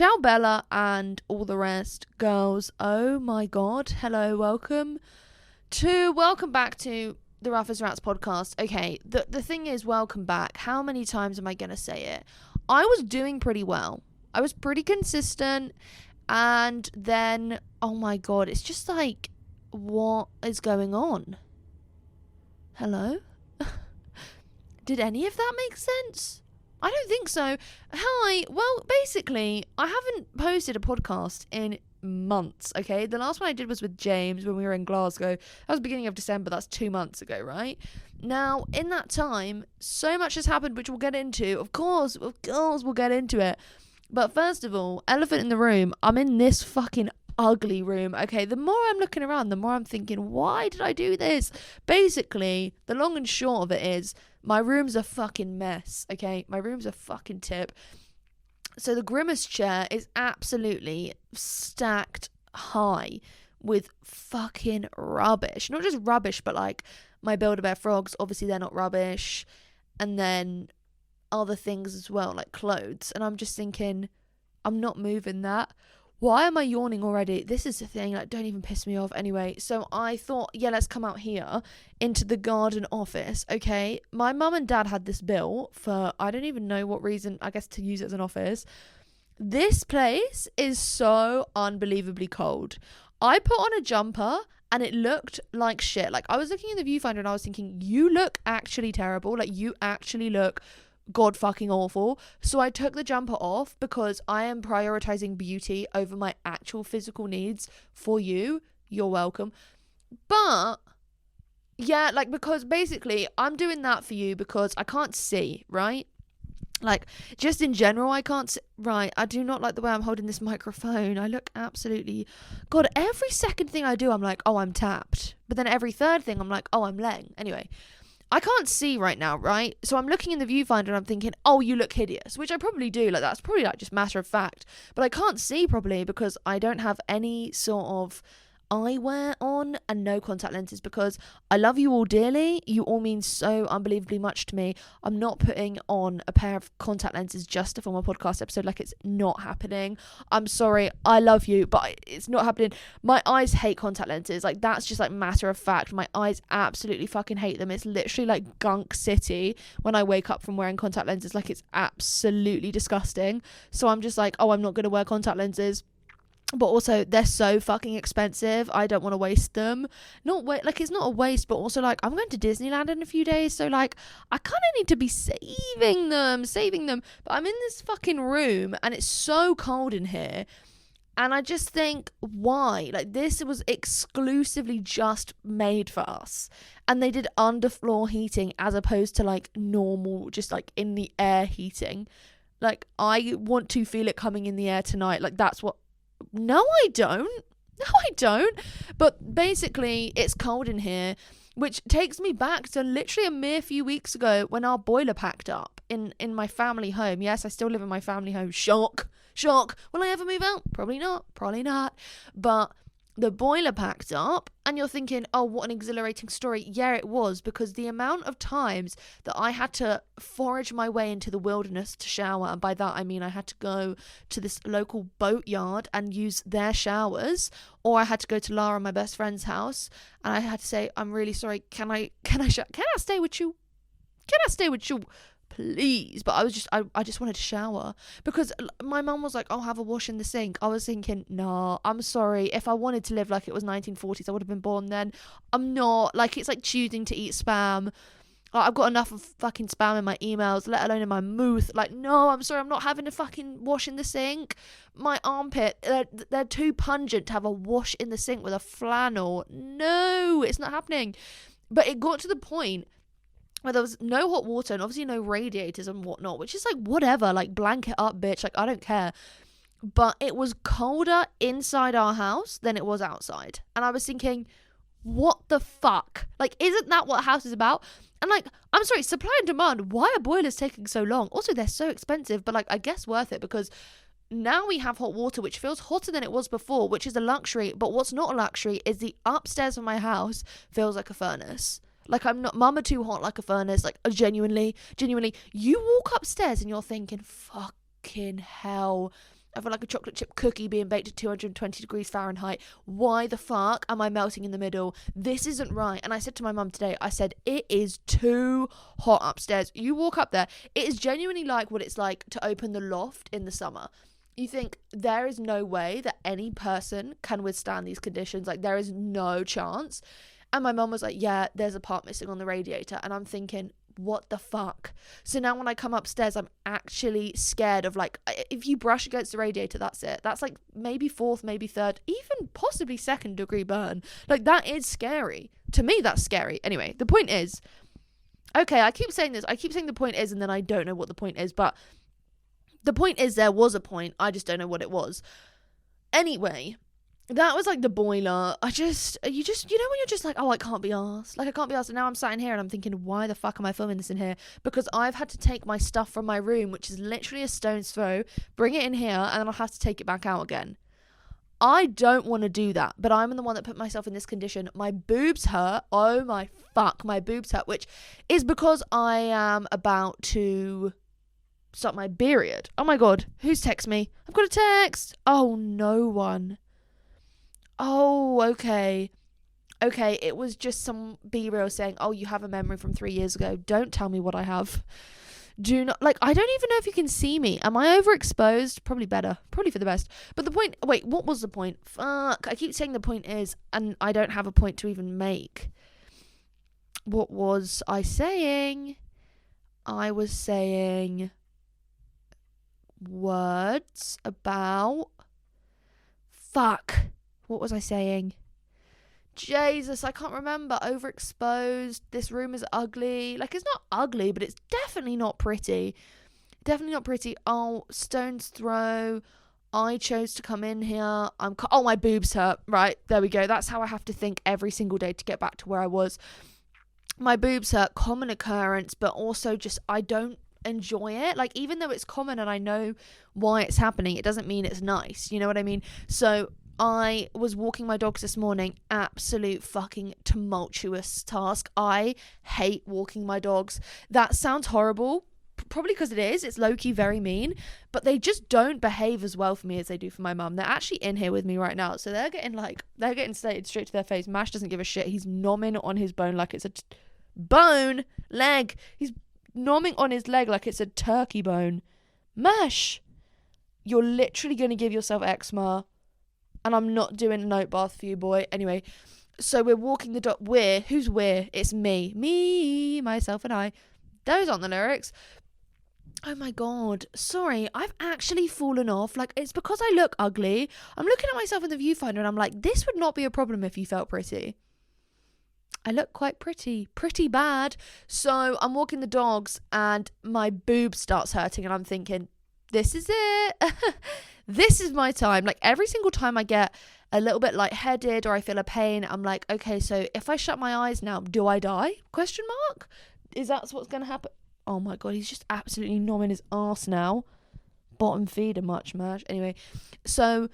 Ciao Bella and all the rest. Girls, oh my god. Hello, welcome back to the Rough as Rats podcast. Okay, the thing is, welcome back. How many times am I going to say it? I was doing pretty well. I was pretty consistent. And then, oh my god, it's just like, what is going on? Hello? Did any of that make sense? I don't think so. Hi. Well, basically, I haven't posted a podcast in months, okay? The last one I did was with James when we were in Glasgow. That was beginning of December. That's 2 months ago, right? Now, in that time, so much has happened, which we'll get into. Of course, we'll get into it. But first of all, elephant in the room. I'm in this fucking ugly room, okay? The more I'm looking around, the more I'm thinking, why did I do this? Basically, the long and short of it is, my room's a fucking mess, okay? My room's a fucking tip. So the Grimace chair is absolutely stacked high with fucking rubbish. Not just rubbish, but like my Build-A-Bear frogs, obviously they're not rubbish. And then other things as well, like clothes. And I'm just thinking, I'm not moving that. Why am I yawning already? This is the thing, like, don't even piss me off. Anyway, so I thought, yeah, let's come out here into the garden office, okay? My mum and dad had this built for, I don't even know what reason, I guess to use it as an office. This place is so unbelievably cold. I put on a jumper and it looked like shit. Like, I was looking in the viewfinder and I was thinking, you look actually terrible. Like, you actually look god fucking awful. So I took the jumper off because I am prioritizing beauty over my actual physical needs for you. You're welcome. But yeah, like, because basically I'm doing that for you because I can't see, right? Like, just in general, I can't see. Right, I do not like the way I'm holding this microphone. I look absolutely, god, every second thing I do I'm like, oh, I'm tapped. But then every third thing I'm like, oh, I'm laying. Anyway, I can't see right now, right? So I'm looking in the viewfinder and I'm thinking, oh, you look hideous, which I probably do. Like, that's probably like just matter of fact. But I can't see properly because I don't have any sort of eyewear on and no contact lenses because I love you all dearly. You all mean so unbelievably much to me. I'm not putting on a pair of contact lenses just to film a podcast episode. Like, it's not happening. I'm sorry. I love you, but it's not happening. My eyes hate contact lenses. Like, that's just like matter of fact. My eyes absolutely fucking hate them. It's literally like gunk city when I wake up from wearing contact lenses. Like, it's absolutely disgusting. So I'm just like, oh, I'm not going to wear contact lenses. But also, they're so fucking expensive. I don't want to waste them. Like, it's not a waste, but also, like, I'm going to Disneyland in a few days. So, like, I kind of need to be saving them. But I'm in this fucking room and it's so cold in here. And I just think, why? Like, this was exclusively just made for us. And they did underfloor heating as opposed to, like, normal, just, like, in the air heating. Like, I want to feel it coming in the air tonight. Like, that's what... No, I don't. But basically, it's cold in here, which takes me back to literally a mere few weeks ago when our boiler packed up in my family home. Yes, I still live in my family home. Shock. Will I ever move out? Probably not. But the boiler packed up and you're thinking, oh, what an exhilarating story. Yeah, it was, because the amount of times that I had to forage my way into the wilderness to shower, and by that I mean I had to go to this local boatyard and use their showers, or I had to go to Lara, my best friend's house, and I had to say, I'm really sorry, can I stay with you? Please. But I just wanted to shower because my mum was like, I'll have a wash in the sink. I was thinking, nah, I'm sorry. If I wanted to live like it was 1940s, I would have been born then. I'm not. Like, it's like choosing to eat spam. I've got enough of fucking spam in my emails, let alone in my mouth. Like, no, I'm sorry, I'm not having a fucking wash in the sink. My armpit, they're too pungent to have a wash in the sink with a flannel. No, it's not happening. But it got to the point where there was no hot water and obviously no radiators and whatnot, which is like, whatever, like, blanket up, bitch, like, I don't care. But it was colder inside our house than it was outside. And I was thinking, what the fuck? Like, isn't that what a house is about? And, like, I'm sorry, supply and demand, why are boilers taking so long? Also, they're so expensive, but, like, I guess worth it because now we have hot water, which feels hotter than it was before, which is a luxury. But what's not a luxury is the upstairs of my house feels like a furnace. Like, I'm not, mama too hot like a furnace. Like, genuinely, you walk upstairs and you're thinking, fucking hell, I feel like a chocolate chip cookie being baked at 220 degrees Fahrenheit. Why the fuck am I melting in the middle? This isn't right. And I said to my mum today, I said, it is too hot upstairs. You walk up there, it is genuinely like what it's like to open the loft in the summer. You think there is no way that any person can withstand these conditions. Like, there is no chance. And my mum was like, yeah, there's a part missing on the radiator. And I'm thinking, what the fuck? So now when I come upstairs, I'm actually scared of, like, if you brush against the radiator, that's it. That's like maybe fourth, maybe third, even possibly second degree burn. Like, that is scary. To me, that's scary. Anyway, the point is, okay, I keep saying this. I keep saying the point is, and then I don't know what the point is. But the point is, there was a point. I just don't know what it was. Anyway, that was like the boiler. You know when you're just like, oh, I can't be arsed. Like, I can't be arsed. And now I'm sat in here and I'm thinking, why the fuck am I filming this in here? Because I've had to take my stuff from my room, which is literally a stone's throw, bring it in here, and then I'll have to take it back out again. I don't want to do that, but I'm the one that put myself in this condition. My boobs hurt. Oh my fuck, my boobs hurt, which is because I am about to start my period. Oh my god, who's texted me? I've got a text. Oh, no one. Oh, okay. Okay, it was just some B-reel saying, oh, you have a memory from 3 years ago. Don't tell me what I have. Do not, like, I don't even know if you can see me. Am I overexposed? Probably better. Probably for the best. But the point, wait, what was the point? Fuck, I keep saying the point is, and I don't have a point to even make. What was I saying? I was saying words about, fuck. What was I saying? Jesus, I can't remember. Overexposed. This room is ugly. Like, it's not ugly, but it's definitely not pretty. Definitely not pretty. Oh, stone's throw. I chose to come in here. Oh, my boobs hurt. Right, there we go. That's how I have to think every single day to get back to where I was. My boobs hurt. Common occurrence, but also just I don't enjoy it. Like, even though it's common and I know why it's happening, it doesn't mean it's nice. You know what I mean? So I was walking my dogs this morning. Absolute fucking tumultuous task. I hate walking my dogs. That sounds horrible. Probably because it is. It's low-key very mean. But they just don't behave as well for me as they do for my mum. They're actually in here with me right now. So they're getting stated straight to their face. Mash doesn't give a shit. He's nomming on his bone like it's a bone. Leg. He's nomming on his leg like it's a turkey bone. Mash, you're literally going to give yourself eczema. And I'm not doing a note bath for you, boy. Anyway, so we're walking the dog. Who's we're? It's me. Me, myself, and I. Those aren't the lyrics. Oh my god. Sorry, I've actually fallen off. Like, it's because I look ugly. I'm looking at myself in the viewfinder and I'm like, this would not be a problem if you felt pretty. I look quite pretty. Pretty bad. So I'm walking the dogs and my boob starts hurting and I'm thinking, this is it. This is my time. Like, every single time I get a little bit lightheaded or I feel a pain, I'm like, okay, so if I shut my eyes now, do I die? Question mark? Is that what's going to happen? Oh my god, he's just absolutely nomming his arse now. Bottom feeder much, Mash. Anyway, so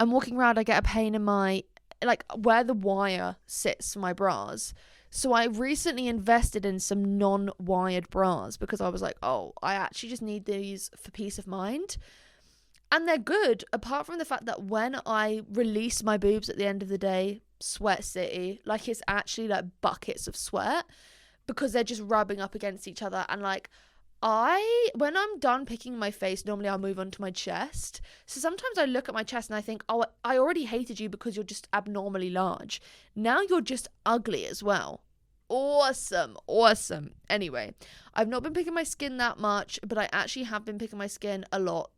I'm walking around, I get a pain in my, like, where the wire sits for my bras. So I recently invested in some non-wired bras because I was like, oh, I actually just need these for peace of mind. And they're good, apart from the fact that when I release my boobs at the end of the day, sweat city, like, it's actually like buckets of sweat because they're just rubbing up against each other. And like, when I'm done picking my face, normally I'll move on to my chest. So sometimes I look at my chest and I think, oh, I already hated you because you're just abnormally large. Now you're just ugly as well. Awesome. Anyway, I've not been picking my skin that much, but I actually have been picking my skin a lot.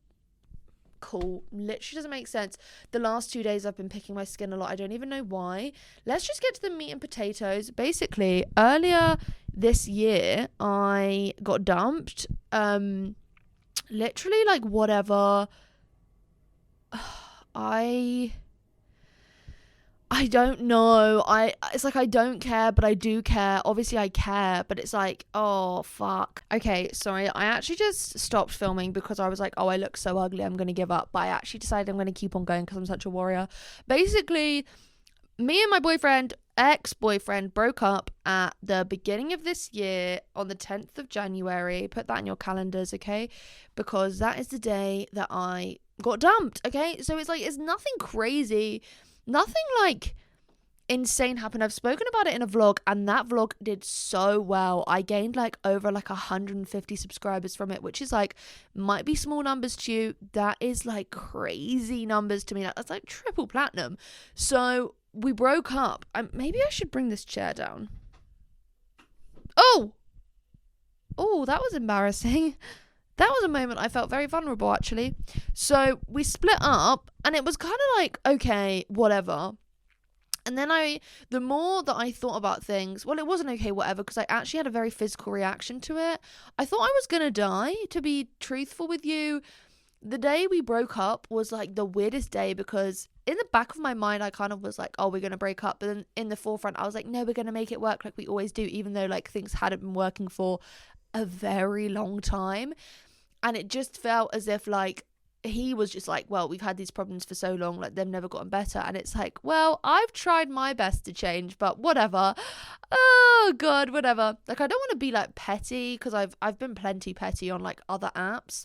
Cool. Literally doesn't make sense. The last 2 days I've been picking my skin a lot. I don't even know why. Let's just get to the meat and potatoes. Basically, earlier this year I got dumped. Literally, like, whatever. I don't know. It's like I don't care, but I do care. Obviously I care, but it's like, oh fuck. Okay, sorry. I actually just stopped filming because I was like, oh, I look so ugly, I'm gonna give up. But I actually decided I'm gonna keep on going because I'm such a warrior. Basically, me and my ex-boyfriend broke up at the beginning of this year on the 10th of January. Put that in your calendars, okay? Because that is the day that I got dumped. Okay, so it's like, it's nothing crazy, nothing like insane happened. I've spoken about it in a vlog, and that vlog did so well. I gained like over like 150 subscribers from it, which is like, might be small numbers to you, that is like crazy numbers to me. That's like triple platinum. So we broke up. Maybe I should bring this chair down. Oh, that was embarrassing. That was a moment I felt very vulnerable, actually. So we split up, and it was kind of like, okay, whatever. And then the more that I thought about things, well, it wasn't okay, whatever, because I actually had a very physical reaction to it. I thought I was going to die, to be truthful with you. The day we broke up was like the weirdest day, because in the back of my mind, I kind of was like, oh, we're going to break up. But then in the forefront, I was like, no, we're going to make it work like we always do, even though like things hadn't been working for a very long time. And it just felt as if like he was just like, well, we've had these problems for so long, like they've never gotten better. And it's like, well, I've tried my best to change, but whatever. Oh God, whatever. Like, I don't want to be like petty, because I've been plenty petty on like other apps.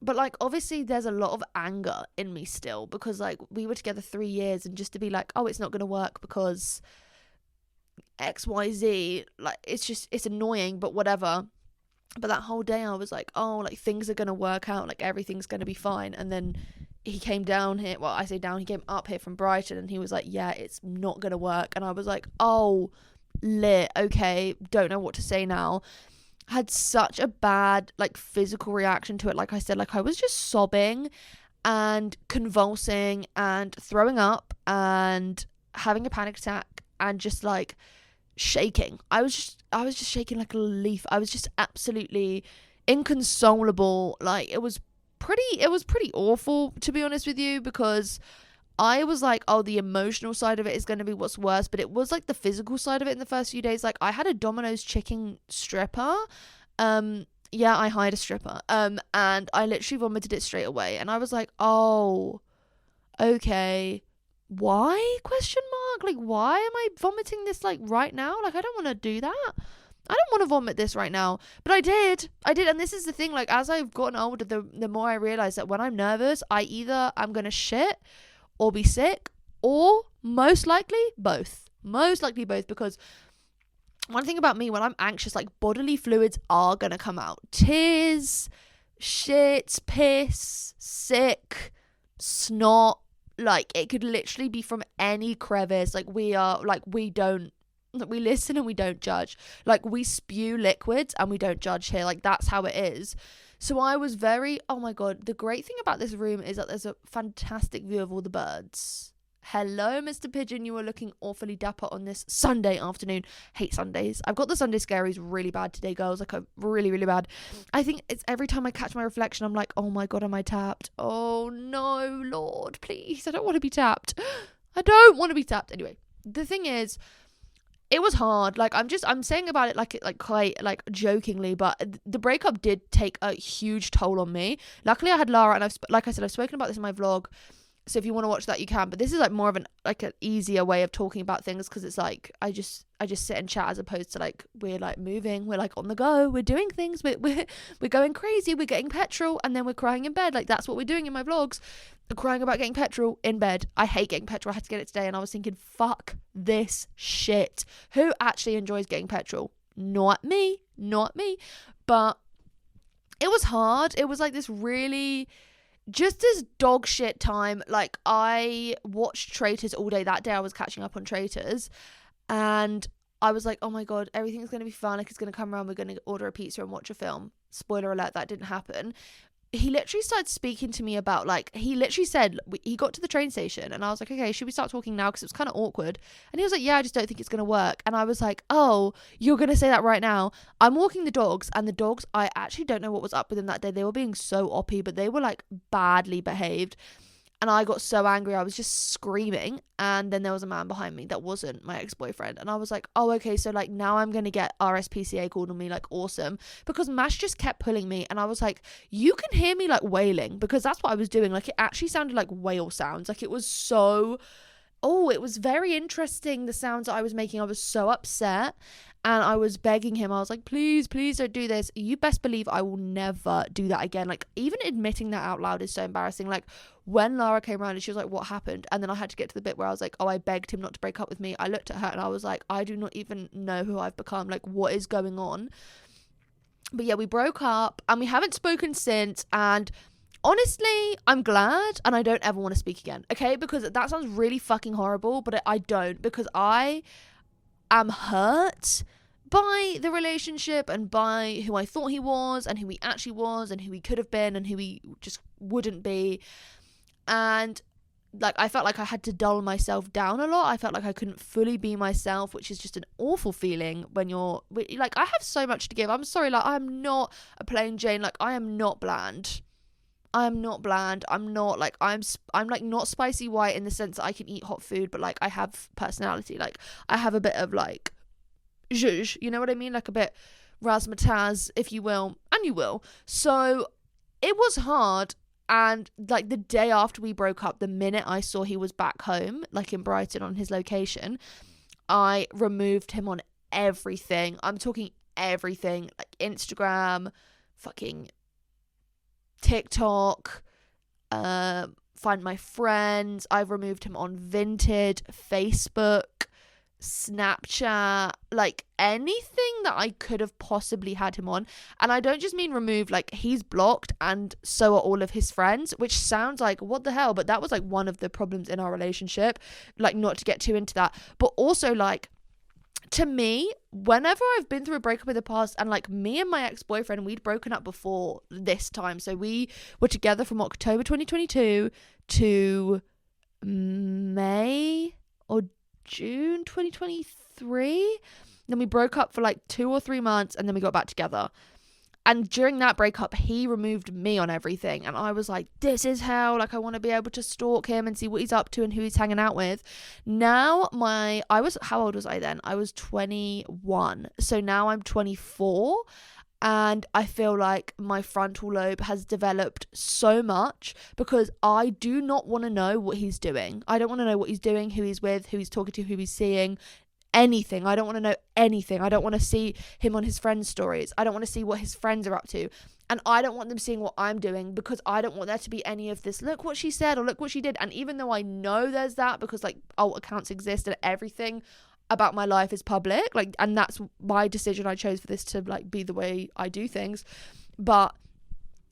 But like, obviously there's a lot of anger in me still, because like we were together 3 years, and just to be like, oh, it's not going to work because XYZ, like it's annoying, but whatever. But that whole day I was like, oh, like things are going to work out, like everything's going to be fine. And then he came down here, well, I say down, he came up here from Brighton, and he was like, yeah, it's not going to work. And I was like, oh, lit, okay, don't know what to say now. Had such a bad like physical reaction to it. Like I said, like I was just sobbing and convulsing and throwing up and having a panic attack and just like shaking. I was just shaking like a leaf. I was just absolutely inconsolable. Like it was pretty awful, to be honest with you, because I was like, oh, the emotional side of it is going to be what's worse, but it was like the physical side of it in the first few days. Like I had a Domino's chicken stripper. Yeah, I hired a stripper. And I literally vomited it straight away. And I was like, oh, okay. Why? Question mark. Like, why am I vomiting this like right now? Like, I don't want to do that. I don't want to vomit this right now. But I did. And this is the thing, like, as I've gotten older, the more I realize that when I'm nervous, I'm going to shit or be sick, or most likely both, because one thing about me, when I'm anxious, like bodily fluids are going to come out. Tears, shit, piss, sick, snot. Like, it could literally be from any crevice. Like, we listen and we don't judge. Like, we spew liquids and we don't judge here. Like, that's how it is. So I was oh my God, the great thing about this room is that there's a fantastic view of all the birds. Hello, Mr. Pigeon. You are looking awfully dapper on this Sunday afternoon. Hate Sundays. I've got the Sunday scaries really bad today, girls. Like, really, really bad. I think it's every time I catch my reflection, I'm like, oh my God, am I tapped? Oh no, Lord, please. I don't want to be tapped. Anyway, the thing is, it was hard. Like, I'm saying about it like quite like jokingly, but the breakup did take a huge toll on me. Luckily, I had Lara, and like I said, I've spoken about this in my vlog. So if you want to watch that, you can. But this is like more of an easier way of talking about things, because it's like I just sit and chat, as opposed to like we're like moving, we're like on the go, we're doing things, we're going crazy, we're getting petrol, and then we're crying in bed. Like, that's what we're doing in my vlogs. I'm crying about getting petrol in bed. I hate getting petrol. I had to get it today, and I was thinking, fuck this shit. Who actually enjoys getting petrol? Not me. But it was hard. It was like this really just this dog shit time. Like, I watched Traitors all day. That day I was catching up on Traitors, and I was like, oh my God, everything's going to be fun. Like, it's going to come around. We're going to order a pizza and watch a film. Spoiler alert, that didn't happen. He literally started speaking to me about, like, he literally said, he got to the train station, and I was like, okay, should we start talking now? Because it was kind of awkward. And he was like, yeah, I just don't think it's going to work. And I was like, oh, you're going to say that right now? I'm walking the dogs, and the dogs, I actually don't know what was up with them that day. They were being so oppy, but they were like badly behaved. And I got so angry, I was just screaming. And then there was a man behind me that wasn't my ex-boyfriend. And I was like, oh, okay, so like now I'm going to get RSPCA called on me, like awesome. Because Mash just kept pulling me. And I was like, you can hear me like wailing, because that's what I was doing. Like, it actually sounded like whale sounds. Like, it was so it was very interesting, the sounds that I was making. I was so upset, and I was begging him. I was like, please don't do this. You best believe I will never do that again. Like, even admitting that out loud is so embarrassing. Like, when Lara came around and she was like, what happened? And then I had to get to the bit where I was like, I begged him not to break up with me. I looked at her and I was like, I do not even know who I've become. Like, what is going on? But yeah, we broke up and we haven't spoken since. And honestly, I'm glad, and I don't ever want to speak again, okay? Because that sounds really fucking horrible, but I don't, because I am hurt by the relationship and by who I thought he was and who he actually was and who he could have been and who he just wouldn't be. And like, I felt like I had to dull myself down a lot. I felt like I couldn't fully be myself, which is just an awful feeling when you're like, I have so much to give. I'm sorry, like, I'm not a plain Jane. Like, I am not bland. I'm not bland. I'm not like, I'm like not spicy white in the sense that I can eat hot food, but like I have personality. Like, I have a bit of like zhuzh, you know what I mean? Like a bit razzmatazz, if you will, and you will. So it was hard. And like the day after we broke up, the minute I saw he was back home, like in Brighton on his location, I removed him on everything. I'm talking everything, like Instagram, fucking TikTok, Find My Friends. I've removed him on Vinted, Facebook, Snapchat, like anything that I could have possibly had him on. And I don't just mean removed, like he's blocked and so are all of his friends, which sounds like what the hell, but that was like one of the problems in our relationship, like not to get too into that, but also like, to me, whenever I've been through a breakup in the past, and like me and my ex-boyfriend, we'd broken up before this time. So we were together from October 2022 to May or June 2023. Then we broke up for like 2 or 3 months and then we got back together. And during that breakup, he removed me on everything. And I was like, this is hell. Like, I want to be able to stalk him and see what he's up to and who he's hanging out with. Now, how old was I then? I was 21. So now I'm 24. And I feel like my frontal lobe has developed so much because I do not want to know what he's doing. I don't want to know what he's doing, who he's with, who he's talking to, who he's seeing. Anything. I don't want to know anything. I don't want to see him on his friends' stories. I don't want to see what his friends are up to. And I don't want them seeing what I'm doing because I don't want there to be any of this, look what she said or look what she did. And even though I know there's that because like alt accounts exist and everything about my life is public, like, and that's my decision. I chose for this to like be the way I do things. But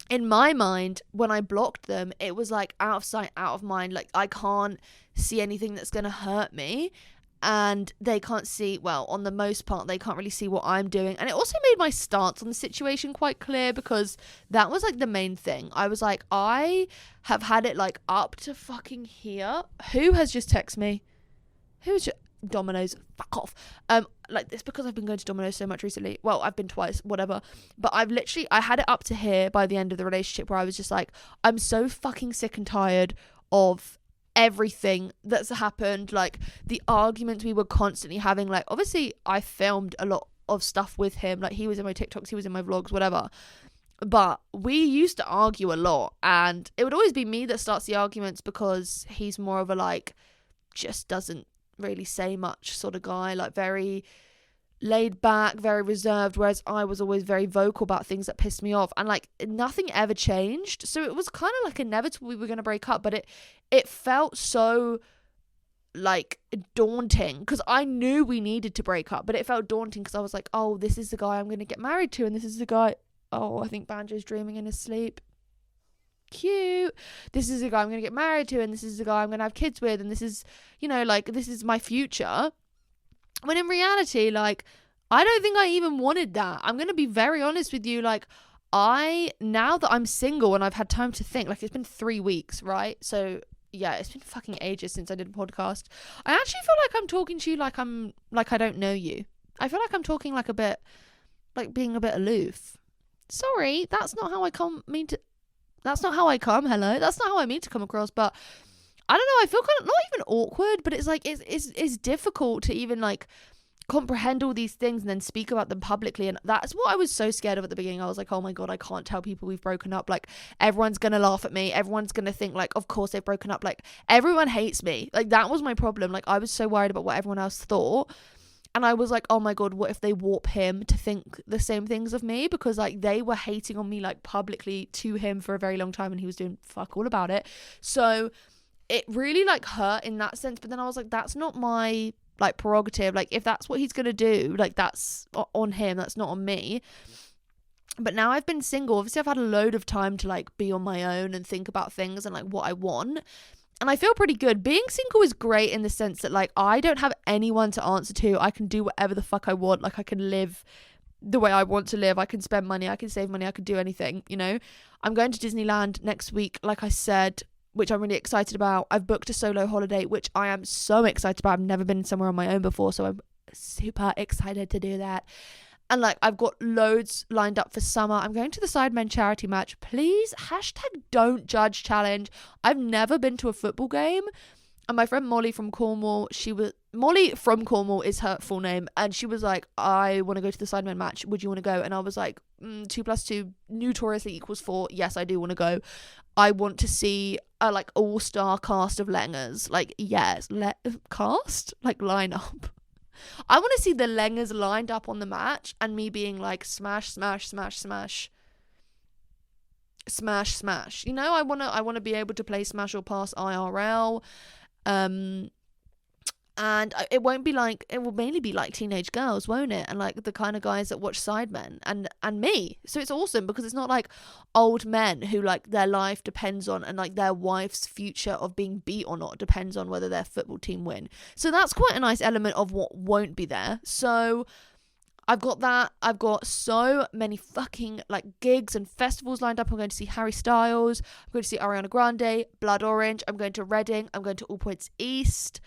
in my mind, when I blocked them, it was like out of sight, out of mind. Like, I can't see anything that's going to hurt me. And they can't see, well, on the most part, they can't really see what I'm doing. And it also made my stance on the situation quite clear because that was like the main thing. I was like, I have had it like up to fucking here. Who has just texted me? Who's just... Domino's, fuck off. Like, this because I've been going to Domino's so much recently. Well, I've been twice, whatever. But I had it up to here by the end of the relationship where I was just like, I'm so fucking sick and tired of everything that's happened, like the arguments we were constantly having. Like, obviously I filmed a lot of stuff with him, like he was in my TikToks, he was in my vlogs, whatever, but we used to argue a lot and it would always be me that starts the arguments because he's more of a like just doesn't really say much sort of guy, like very laid back, very reserved, whereas I was always very vocal about things that pissed me off, and like nothing ever changed. So it was kind of like inevitable we were going to break up, but it felt so like daunting because I knew we needed to break up, but it felt daunting because I was like, oh, this is the guy I'm going to get married to, and this is the guy, oh, I think Banjo's dreaming in his sleep, cute, this is the guy I'm going to get married to, and this is the guy I'm going to have kids with, and this is, you know, like this is my future. When in reality, like, I don't think I even wanted that. I'm going to be very honest with you. Like, now that I'm single and I've had time to think, like, it's been 3 weeks, right? So, yeah, it's been fucking ages since I did a podcast. I actually feel like I'm talking to you like I don't know you. I feel like I'm talking like a bit, like being a bit aloof. Sorry, that's not how I come, hello? That's not how I mean to come across, but I don't know, I feel kind of not even awkward, but it's like it's difficult to even like comprehend all these things and then speak about them publicly. And that's what I was so scared of at the beginning. I was like, oh my God, I can't tell people we've broken up. Like, everyone's gonna laugh at me. Everyone's gonna think like, of course they've broken up. Like, everyone hates me. Like, that was my problem. Like, I was so worried about what everyone else thought. And I was like, oh my God, what if they warp him to think the same things of me? Because like they were hating on me like publicly to him for a very long time and he was doing fuck all about it. So it really like hurt in that sense. But then I was like, that's not my like prerogative. Like, if that's what he's gonna do, like, that's on him, that's not on me. But now I've been single, obviously I've had a load of time to like be on my own and think about things and like what I want, and I feel pretty good. Being single is great in the sense that like I don't have anyone to answer to. I can do whatever the fuck I want. Like, I can live the way I want to live. I can spend money, I can save money, I can do anything, you know. I'm going to Disneyland next week, like I said, which I'm really excited about. I've booked a solo holiday, which I am so excited about. I've never been somewhere on my own before, so I'm super excited to do that. And like, I've got loads lined up for summer. I'm going to the Sidemen charity match. Please, #Don'tJudge challenge. I've never been to a football game. And my friend Molly from Cornwall, Molly from Cornwall is her full name. And she was like, I want to go to the Sidemen match. Would you want to go? And I was like, 2 + 2 notoriously equals 4. Yes, I do want to go. I want to see a like all-star cast of Lengers. Like, yes, cast? Like, line up. I want to see the Lengers lined up on the match and me being like, smash, smash, smash, smash, smash, smash. You know, I want to be able to play Smash or Pass IRL. And it will mainly be like teenage girls, won't it? And like the kind of guys that watch Sidemen and me. So it's awesome because it's not like old men who like their life depends on, and like their wife's future of being beat or not depends on whether their football team win. So that's quite a nice element of what won't be there. So I've got that. I've got so many fucking like gigs and festivals lined up. I'm going to see Harry Styles. I'm going to see Ariana Grande, Blood Orange. I'm going to Reading. I'm going to All Points East.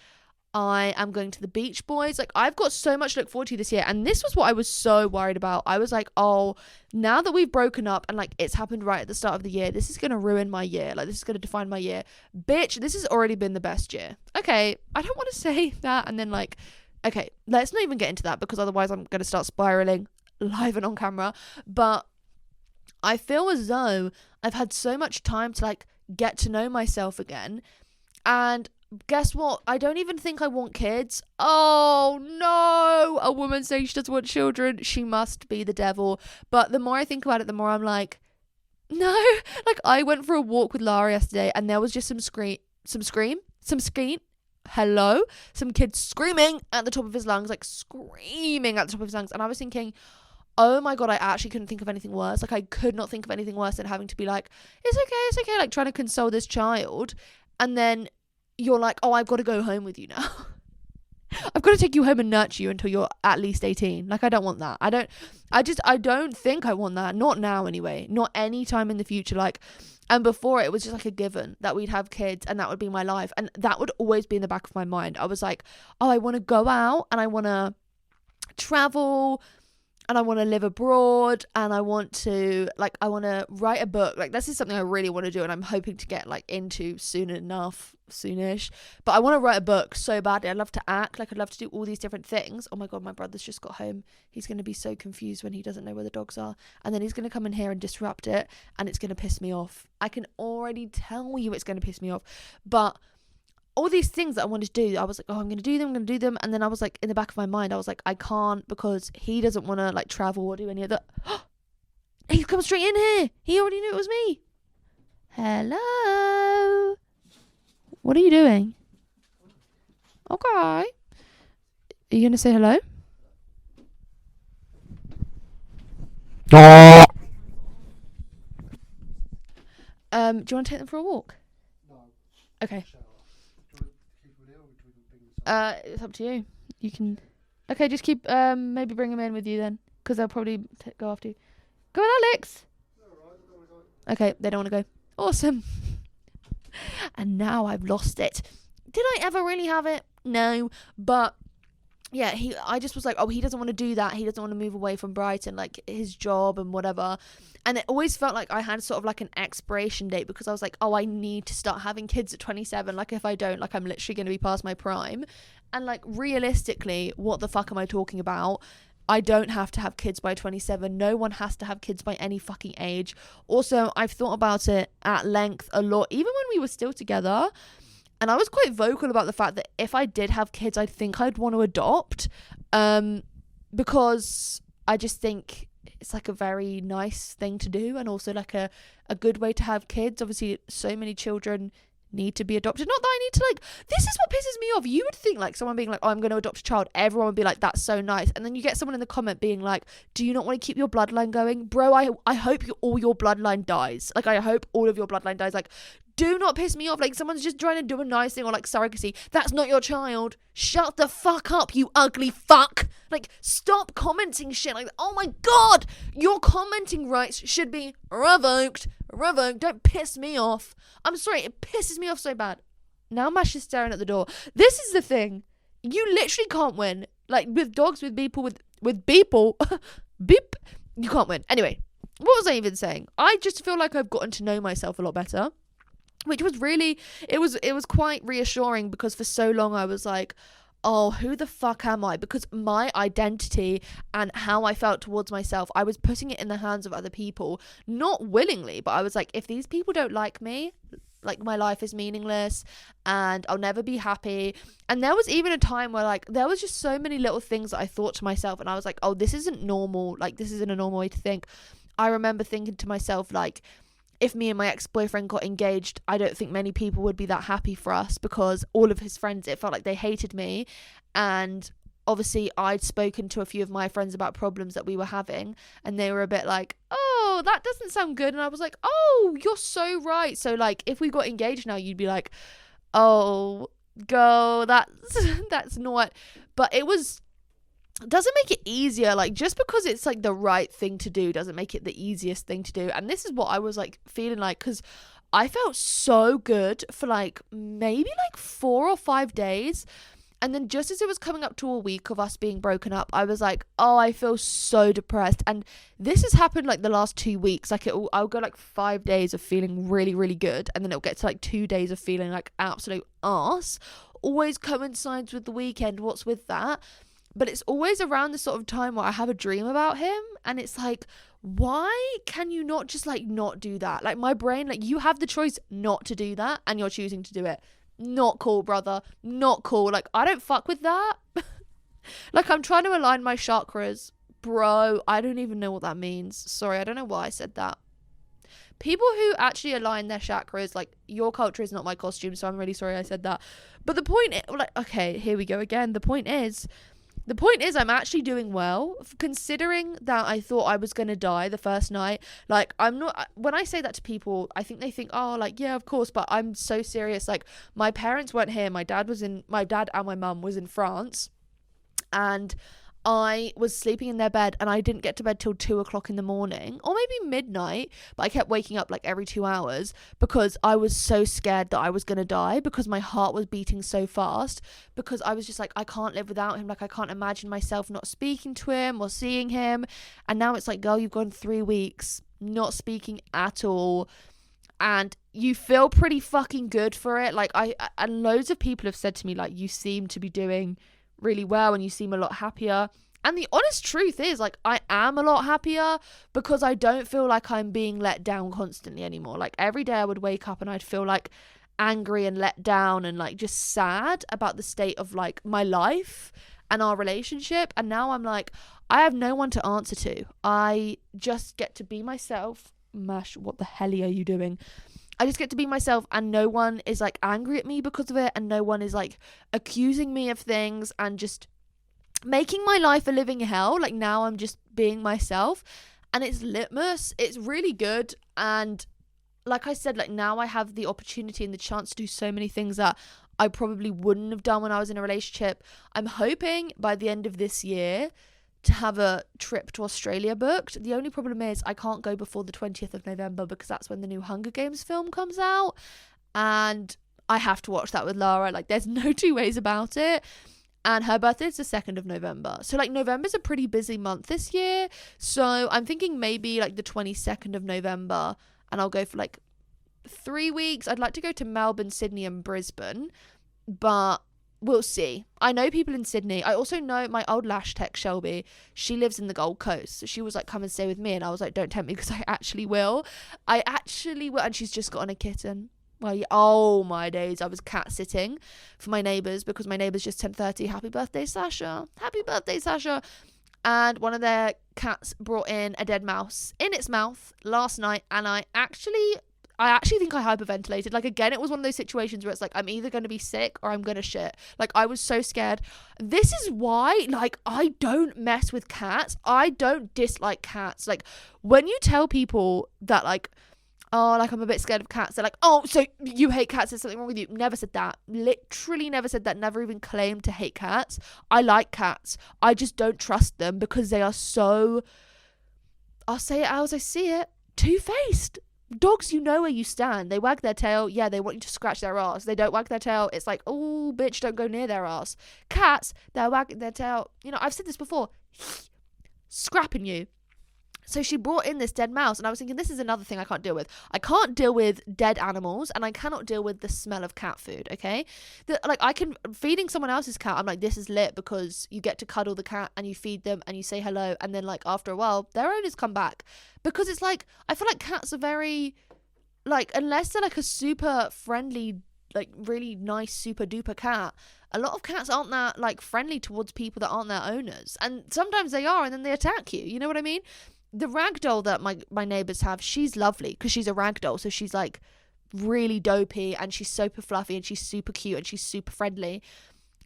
I am going to the Beach Boys. Like, I've got so much to look forward to this year. And this was what I was so worried about. I was like, oh, now that we've broken up and like it's happened right at the start of the year, this is going to ruin my year. Like, this is going to define my year. Bitch, this has already been the best year. Okay, I don't want to say that and then like, okay, let's not even get into that because otherwise I'm going to start spiraling live and on camera. But I feel as though I've had so much time to like get to know myself again. And guess what? I don't even think I want kids. Oh no! A woman saying she doesn't want children. She must be the devil. But the more I think about it, the more I'm like, no. Like, I went for a walk with Lara yesterday and there was just some kids screaming at the top of his lungs, like screaming at the top of his lungs. And I was thinking, oh my God, I actually couldn't think of anything worse. Like, I could not think of anything worse than having to be like, it's okay, like trying to console this child. And then you're like, oh, I've got to go home with you now. I've got to take you home and nurture you until you're at least 18. Like, I don't want that. I don't think I want that. Not now anyway. Not any time in the future. Like, and before it was just like a given that we'd have kids and that would be my life. And that would always be in the back of my mind. I was like, oh, I want to go out and I want to travel and I want to live abroad and I want to write a book. Like, this is something I really want to do and I'm hoping to get like into soonish. But I want to write a book so badly. I'd love to act. Like, I'd love to do all these different things. Oh my God, my brother's just got home. He's going to be so confused when he doesn't know where the dogs are. And then he's going to come in here and disrupt it and it's going to piss me off. I can already tell you it's going to piss me off. But all these things that I wanted to do, I was like, oh, I'm going to do them. And then I was like, in the back of my mind, I was like, I can't because he doesn't want to like travel or do any of that. He's come straight in here. He already knew it was me. Hello. What are you doing? Okay. Are you going to say hello? Do you want to take them for a walk? No. Okay. It's up to you. You can. Okay, just keep. Maybe bring them in with you then, because they'll probably go after you. Go on, Alex. Okay, they don't want to go. Awesome. And now I've lost it. Did I ever really have it? No, but yeah, I just was like, oh, he doesn't want to do that. He doesn't want to move away from Brighton, like his job and whatever. And it always felt like I had sort of like an expiration date because I was like, oh, I need to start having kids at 27. Like, if I don't, like, I'm literally going to be past my prime. And like realistically, what the fuck am I talking about? I don't have to have kids by 27. No one has to have kids by any fucking age. Also, I've thought about it at length a lot, even when we were still together. And I was quite vocal about the fact that if I did have kids, I think I'd want to adopt. Because I just think it's like a very nice thing to do, and also like a good way to have kids. Obviously, so many children need to be adopted. Not that I need to like, this is what pisses me off. You would think like someone being like, oh, I'm going to adopt a child, everyone would be like, that's so nice. And then you get someone in the comment being like, do you not want to keep your bloodline going? Bro, I hope all your bloodline dies. Like, I hope all of your bloodline dies. Like, do not piss me off. Like, someone's just trying to do a nice thing, or like surrogacy. That's not your child. Shut the fuck up, you ugly fuck. Like, stop commenting shit like that. Oh my god, your commenting rights should be revoked. Don't piss me off. I'm sorry, it pisses me off so bad. Now Mash is staring at the door. This is the thing. You literally can't win. Like, with dogs, with people, with people. Beep. You can't win. Anyway, what was I even saying? I just feel like I've gotten to know myself a lot better. Which was really, it was quite reassuring, because for so long I was like, oh, who the fuck am I? Because my identity and how I felt towards myself, I was putting it in the hands of other people, not willingly, but I was like, if these people don't like me, like, my life is meaningless and I'll never be happy. And there was even a time where like there was just so many little things that I thought to myself, and I was like, oh, this isn't normal. Like, this isn't a normal way to think. I remember thinking to myself, like, if me and my ex-boyfriend got engaged, I don't think many people would be that happy for us, because all of his friends, it felt like they hated me. And obviously I'd spoken to a few of my friends about problems that we were having, and they were a bit like, oh, that doesn't sound good. And I was like, oh, you're so right. So like, if we got engaged now, you'd be like, oh, girl, that's not. But it doesn't make it easier. Like, just because it's like the right thing to do doesn't make it the easiest thing to do. And this is what I was like feeling like, because I felt so good for like maybe like 4 or 5 days, and then just as it was coming up to a week of us being broken up, I was like, oh, I feel so depressed. And this has happened like the last 2 weeks. Like, I'll go like 5 days of feeling really, really good, and then it'll get to like 2 days of feeling like absolute arse. Always coincides with the weekend. What's with that? But it's always around the sort of time where I have a dream about him, and it's like, why can you not just like not do that? Like, my brain, like, you have the choice not to do that, and you're choosing to do it. Not cool, brother. Not cool. Like, I don't fuck with that. Like, I'm trying to align my chakras. Bro, I don't even know what that means. Sorry, I don't know why I said that. People who actually align their chakras, like, your culture is not my costume, so I'm really sorry I said that. But the point is, like, okay, here we go again. The point is I'm actually doing well, considering that I thought I was going to die the first night. Like, I'm not, when I say that to people, I think they think, oh, like, yeah, of course, but I'm so serious. Like, my parents weren't here. My dad and my mum was in France, and I was sleeping in their bed, and I didn't get to bed till 2:00 in the morning, or maybe midnight, but I kept waking up like every 2 hours, because I was so scared that I was going to die, because my heart was beating so fast, because I was just like, I can't live without him. Like, I can't imagine myself not speaking to him or seeing him. And now it's like, girl, you've gone 3 weeks not speaking at all, and you feel pretty fucking good for it. Like, and loads of people have said to me, like, you seem to be doing really well and you seem a lot happier. And the honest truth is, like, I am a lot happier, because I don't feel like I'm being let down constantly anymore. Like, every day I would wake up and I'd feel like angry and let down and like just sad about the state of like my life and our relationship. And now I'm like, I have no one to answer to. I just get to be myself. Mash, what the hell are you doing? I just get to be myself, and no one is like angry at me because of it, and no one is like accusing me of things and just making my life a living hell. Like, now I'm just being myself, and it's litmus. It's really good. And like I said, like, now I have the opportunity and the chance to do so many things that I probably wouldn't have done when I was in a relationship. I'm hoping by the end of this year to have a trip to Australia booked. The only problem is I can't go before the 20th of November, because that's when the new Hunger Games film comes out, and I have to watch that with Lara. Like, there's no two ways about it. And her birthday is the 2nd of November. So like, November's a pretty busy month this year. So I'm thinking maybe like the 22nd of November, and I'll go for like 3 weeks. I'd like to go to Melbourne, Sydney and Brisbane, but we'll see. I know people in Sydney. I also know my old lash tech, Shelby. She lives in the Gold Coast. So she was like, come and stay with me. And I was like, don't tempt me, because I actually will. And she's just gotten a kitten. Well, yeah, oh my days. I was cat sitting for my neighbours, because my neighbours just turned 30. Happy birthday, Sasha. Happy birthday, Sasha. And one of their cats brought in a dead mouse in its mouth last night. And I actually think I hyperventilated. Like, again, it was one of those situations where it's like, I'm either going to be sick or I'm going to shit. Like, I was so scared. This is why, like, I don't mess with cats. I don't dislike cats. Like, when you tell people that, like, oh, like, I'm a bit scared of cats, they're like, oh, so you hate cats, there's something wrong with you. Never said that. Literally never said that. Never even claimed to hate cats. I like cats. I just don't trust them, because they are so, I'll say it as I see it, two-faced. Dogs, you know where you stand. They wag their tail. Yeah, they want you to scratch their ass. They don't wag their tail. It's like, oh, bitch, don't go near their ass. Cats, they're wagging their tail. You know, I've said this before. Scrapping you. So she brought in this dead mouse, and I was thinking, this is another thing I can't deal with. I can't deal with dead animals, and I cannot deal with the smell of cat food, okay? Feeding someone else's cat, I'm like, this is lit, because you get to cuddle the cat, and you feed them, and you say hello, and then, like, after a while, their owners come back. Because it's like, I feel like cats are very, like, unless they're, like, a super friendly, like, really nice, super duper cat, a lot of cats aren't that, like, friendly towards people that aren't their owners. And sometimes they are, and then they attack you, you know what I mean? The ragdoll that my neighbours have, she's lovely, because she's a ragdoll, so she's like really dopey, and she's super fluffy, and she's super cute, and she's super friendly.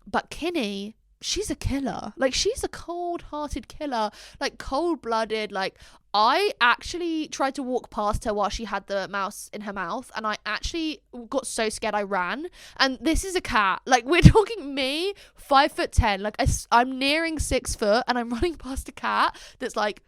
But Kinney, she's a killer. Like, she's a cold-hearted killer, like cold-blooded. Like, I actually tried to walk past her while she had the mouse in her mouth, and I actually got so scared I ran. And this is a cat. Like, we're talking me, 5'10", like I'm nearing 6 foot, and I'm running past a cat that's like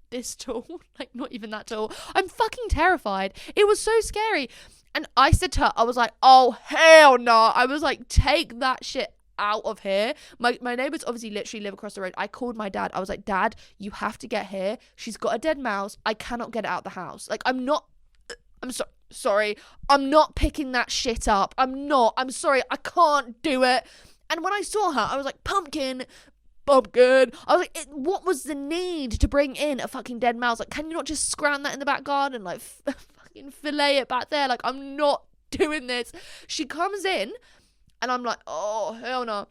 this tall, like not even that tall. I'm fucking terrified. It was so scary. And I said to her, I was like, oh hell no. I was like, take that shit out of here. My neighbors obviously literally live across the road. I called my dad. I was like, Dad, you have to get here. She's got a dead mouse. I cannot get it out the house. Like, I'm sorry. I'm not picking that shit up. I'm sorry. I can't do it. And when I saw her, I was like, Pumpkin. I was like, what was the need to bring in a fucking dead mouse? Like, can you not just scrounge that in the back garden? Like, fucking fillet it back there. Like, I'm not doing this. She comes in, and I'm like, oh, hell no.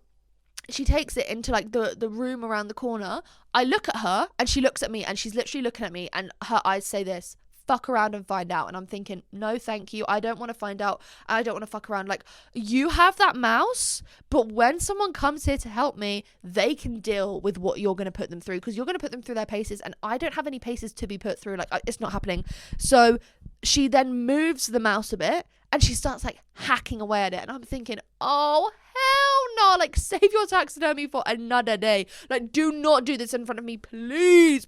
She takes it into, like, the room around the corner. I look at her, and she looks at me, and she's literally looking at me, and her eyes say this: fuck around and find out. And I'm thinking, no thank you, I don't want to find out. I don't want to fuck around. Like, you have that mouse, but when someone comes here to help me, they can deal with what you're going to put them through, because you're going to put them through their paces, and I don't have any paces to be put through. Like, it's not happening. So she then moves the mouse a bit, and she starts like hacking away at it, and I'm thinking, oh hell no, like, save your taxidermy for another day. Like, do not do this in front of me, please.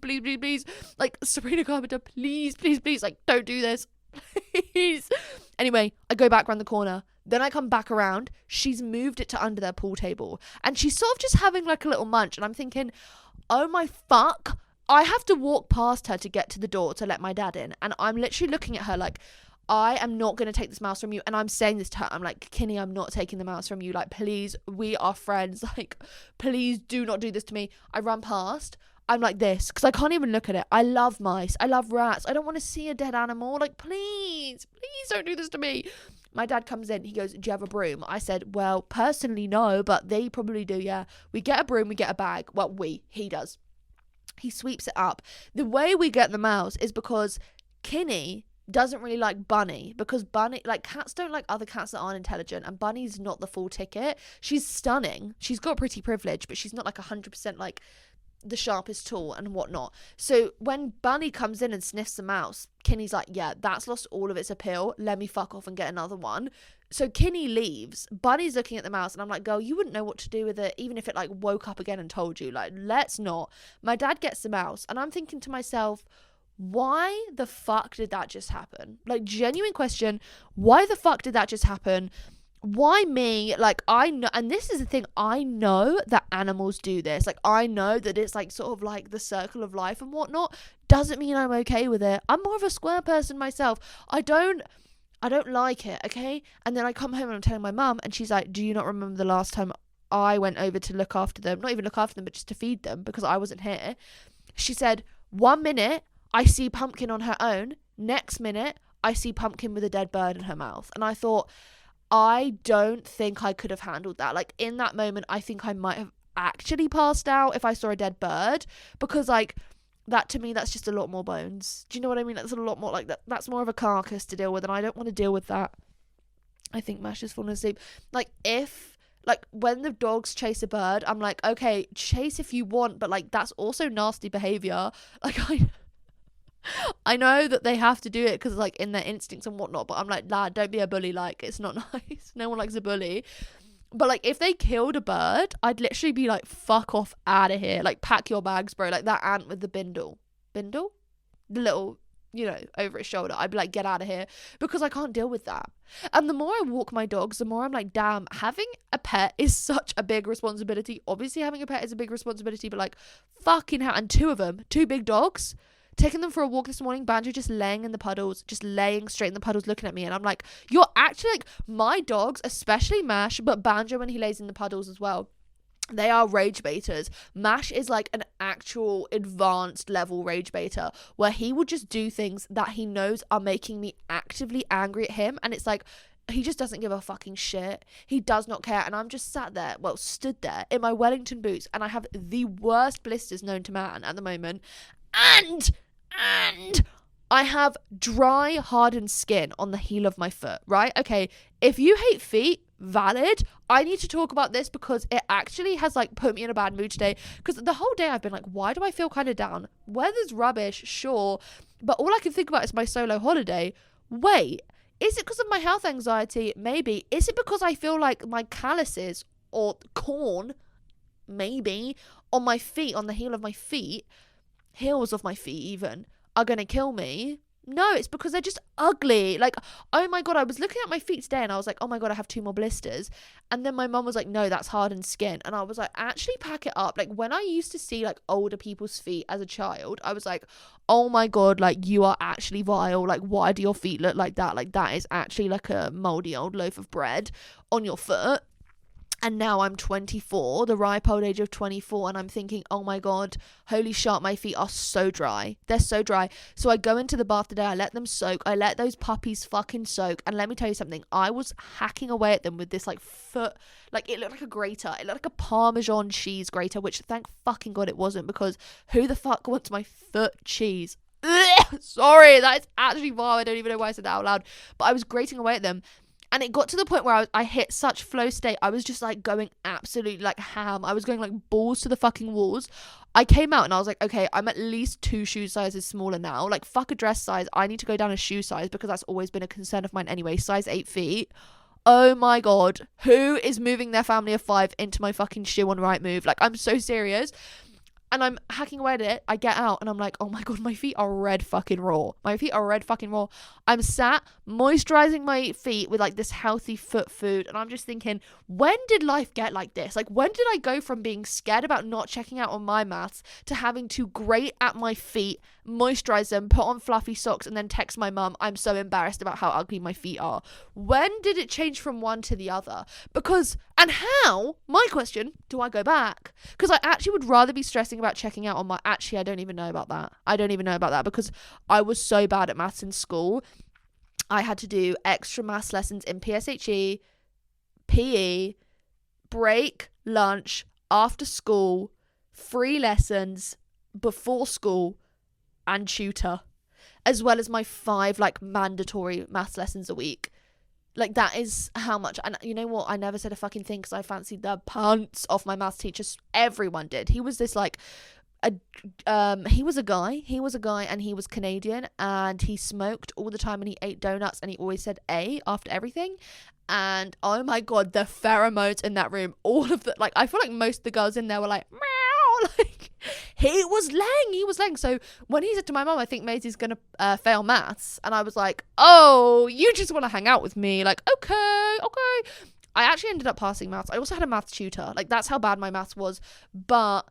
Like, Sabrina Carpenter, please, like, don't do this, please. Anyway, I go back around the corner, then I come back around. She's moved it to under their pool table, and she's sort of just having like a little munch, and I'm thinking, oh my fuck, I have to walk past her to get to the door to let my dad in, and I'm literally looking at her like, I am not going to take this mouse from you. And I'm saying this to her. I'm like, Kinney, I'm not taking the mouse from you. Like, please, we are friends. Like, please do not do this to me. I run past. I'm like this, because I can't even look at it. I love mice. I love rats. I don't want to see a dead animal. Like, please don't do this to me. My dad comes in. He goes, do you have a broom? I said, well, personally, no, but they probably do, yeah. We get a broom, we get a bag. Well, he does. He sweeps it up. The way we get the mouse is because Kinney doesn't really like Bunny, because Bunny, like, cats don't like other cats that aren't intelligent, and Bunny's not the full ticket. She's stunning. She's got pretty privilege, but she's not like 100% like the sharpest tool and whatnot. So when Bunny comes in and sniffs the mouse, Kinney's like, yeah, that's lost all of its appeal. Let me fuck off and get another one. So Kinney leaves. Bunny's looking at the mouse, and I'm like, girl, you wouldn't know what to do with it, even if it like woke up again and told you. Like, let's not. My dad gets the mouse, and I'm thinking to myself, why the fuck did that just happen? Like, genuine question. Why the fuck did that just happen? Why me? Like, I know, and this is the thing, I know that animals do this. Like, I know that it's like sort of like the circle of life and whatnot. Doesn't mean I'm okay with it. I'm more of a square person myself. I don't I don't like it, okay? And then I come home and I'm telling my mum, and she's like, do you not remember the last time I went over to look after them? Not even look after them, but just to feed them because I wasn't here. She said, 1 minute I see Pumpkin on her own. Next minute I see Pumpkin with a dead bird in her mouth. And I thought, I don't think I could have handled that. Like, in that moment, I think I might have actually passed out if I saw a dead bird, because like, that to me, that's just a lot more bones. Do you know what I mean? That's a lot more like that. That's more of a carcass to deal with, and I don't want to deal with that. I think Mash is falling asleep. Like when the dogs chase a bird, I'm like, okay, chase if you want, but like that's also nasty behavior. Like I know that they have to do it because like in their instincts and whatnot, but I'm like, lad, don't be a bully. Like, it's not nice. No one likes a bully. But like, if they killed a bird, I'd literally be like, fuck off, out of here. Like, pack your bags, bro. Like that ant with the bindle, the little, over its shoulder. I'd be like, get out of here, because I can't deal with that. And the more I walk my dogs, the more I'm like, damn, having a pet is such a big responsibility. Obviously having a pet is a big responsibility, but like, fucking hell. And two of them, two big dogs, taking them for a walk this morning, Banjo just laying in the puddles, just laying straight in the puddles looking at me, and I'm like, you're actually like, my dogs, especially Mash, but Banjo when he lays in the puddles as well, they are rage baiters. Mash is like an actual advanced level rage baiter, where he will just do things that he knows are making me actively angry at him, and it's like, he just doesn't give a fucking shit. He does not care. And I'm just stood there in my Wellington boots, and I have the worst blisters known to man at the moment, and I have dry, hardened skin on the heel of my foot, right? Okay, if you hate feet, valid. I need to talk about this because it actually has like put me in a bad mood today, because the whole day I've been like, why do I feel kind of down? Weather's rubbish, sure, but all I can think about is my solo holiday. Wait, is it because of my health anxiety? Maybe. Is it because I feel like my calluses or corn, maybe, on my feet, on the heel of my feet, heels of my feet even, are gonna kill me? No, it's because they're just ugly. Like, oh my god, I was looking at my feet today and I was like, oh my god, I have 2 more blisters. And then my mum was like, no, that's hardened skin. And I was like, actually pack it up. Like, when I used to see like older people's feet as a child, I was like, oh my god, like, you are actually vile. Like, why do your feet look like that? Like, that is actually like a moldy old loaf of bread on your foot. And now I'm 24, the ripe old age of 24, and I'm thinking, oh my god, holy shit, my feet are so dry. They're so dry. So I go into the bath today, I let them soak, I let those puppies fucking soak, and let me tell you something, I was hacking away at them with this like foot, like it looked like a grater, it looked like a Parmesan cheese grater, which thank fucking god it wasn't, because who the fuck wants my foot cheese? Ugh, sorry, that is actually vile, I don't even know why I said that out loud, but I was grating away at them. And it got to the point where I hit such flow state. I was just like going absolutely like ham. I was going like balls to the fucking walls. I came out and I was like, okay, I'm at least 2 shoe sizes smaller now. Like, fuck a dress size. I need to go down a shoe size, because that's always been a concern of mine anyway. Size 8 feet. Oh my god. Who is moving their family of 5 into my fucking shoe on Rightmove? Like, I'm so serious. And I'm hacking away at it. I get out and I'm like, oh my god, my feet are red fucking raw. My feet are red fucking raw. I'm sat moisturizing my feet with like this healthy foot food. And I'm just thinking, when did life get like this? Like, when did I go from being scared about not checking out on my maths to having to grate at my feet, moisturize them, put on fluffy socks, and then text my mum, I'm so embarrassed about how ugly my feet are? When did it change from one to the other? Because, and how, my question, do I go back? Because I actually would rather be stressing about checking out on my, actually I don't even know about that because I was so bad at maths in school. I had to do extra maths lessons in PSHE, PE, break, lunch, after school, free lessons, before school, and tutor, as well as my 5 like mandatory maths lessons a week. Like, that is how much. And you know what? I never said a fucking thing because I fancied the pants off my maths teacher. Everyone did. He was this like, he was a guy and he was Canadian, and he smoked all the time and he ate donuts and he always said A after everything. And oh my god, the pheromones in that room, all of the, like, I feel like most of the girls in there were like, meow, like, he was laying. So when he said to my mum, I think Maisie's gonna fail maths, and I was like, oh, you just want to hang out with me? Like, okay. I actually ended up passing maths. I also had a maths tutor. Like, that's how bad my maths was. But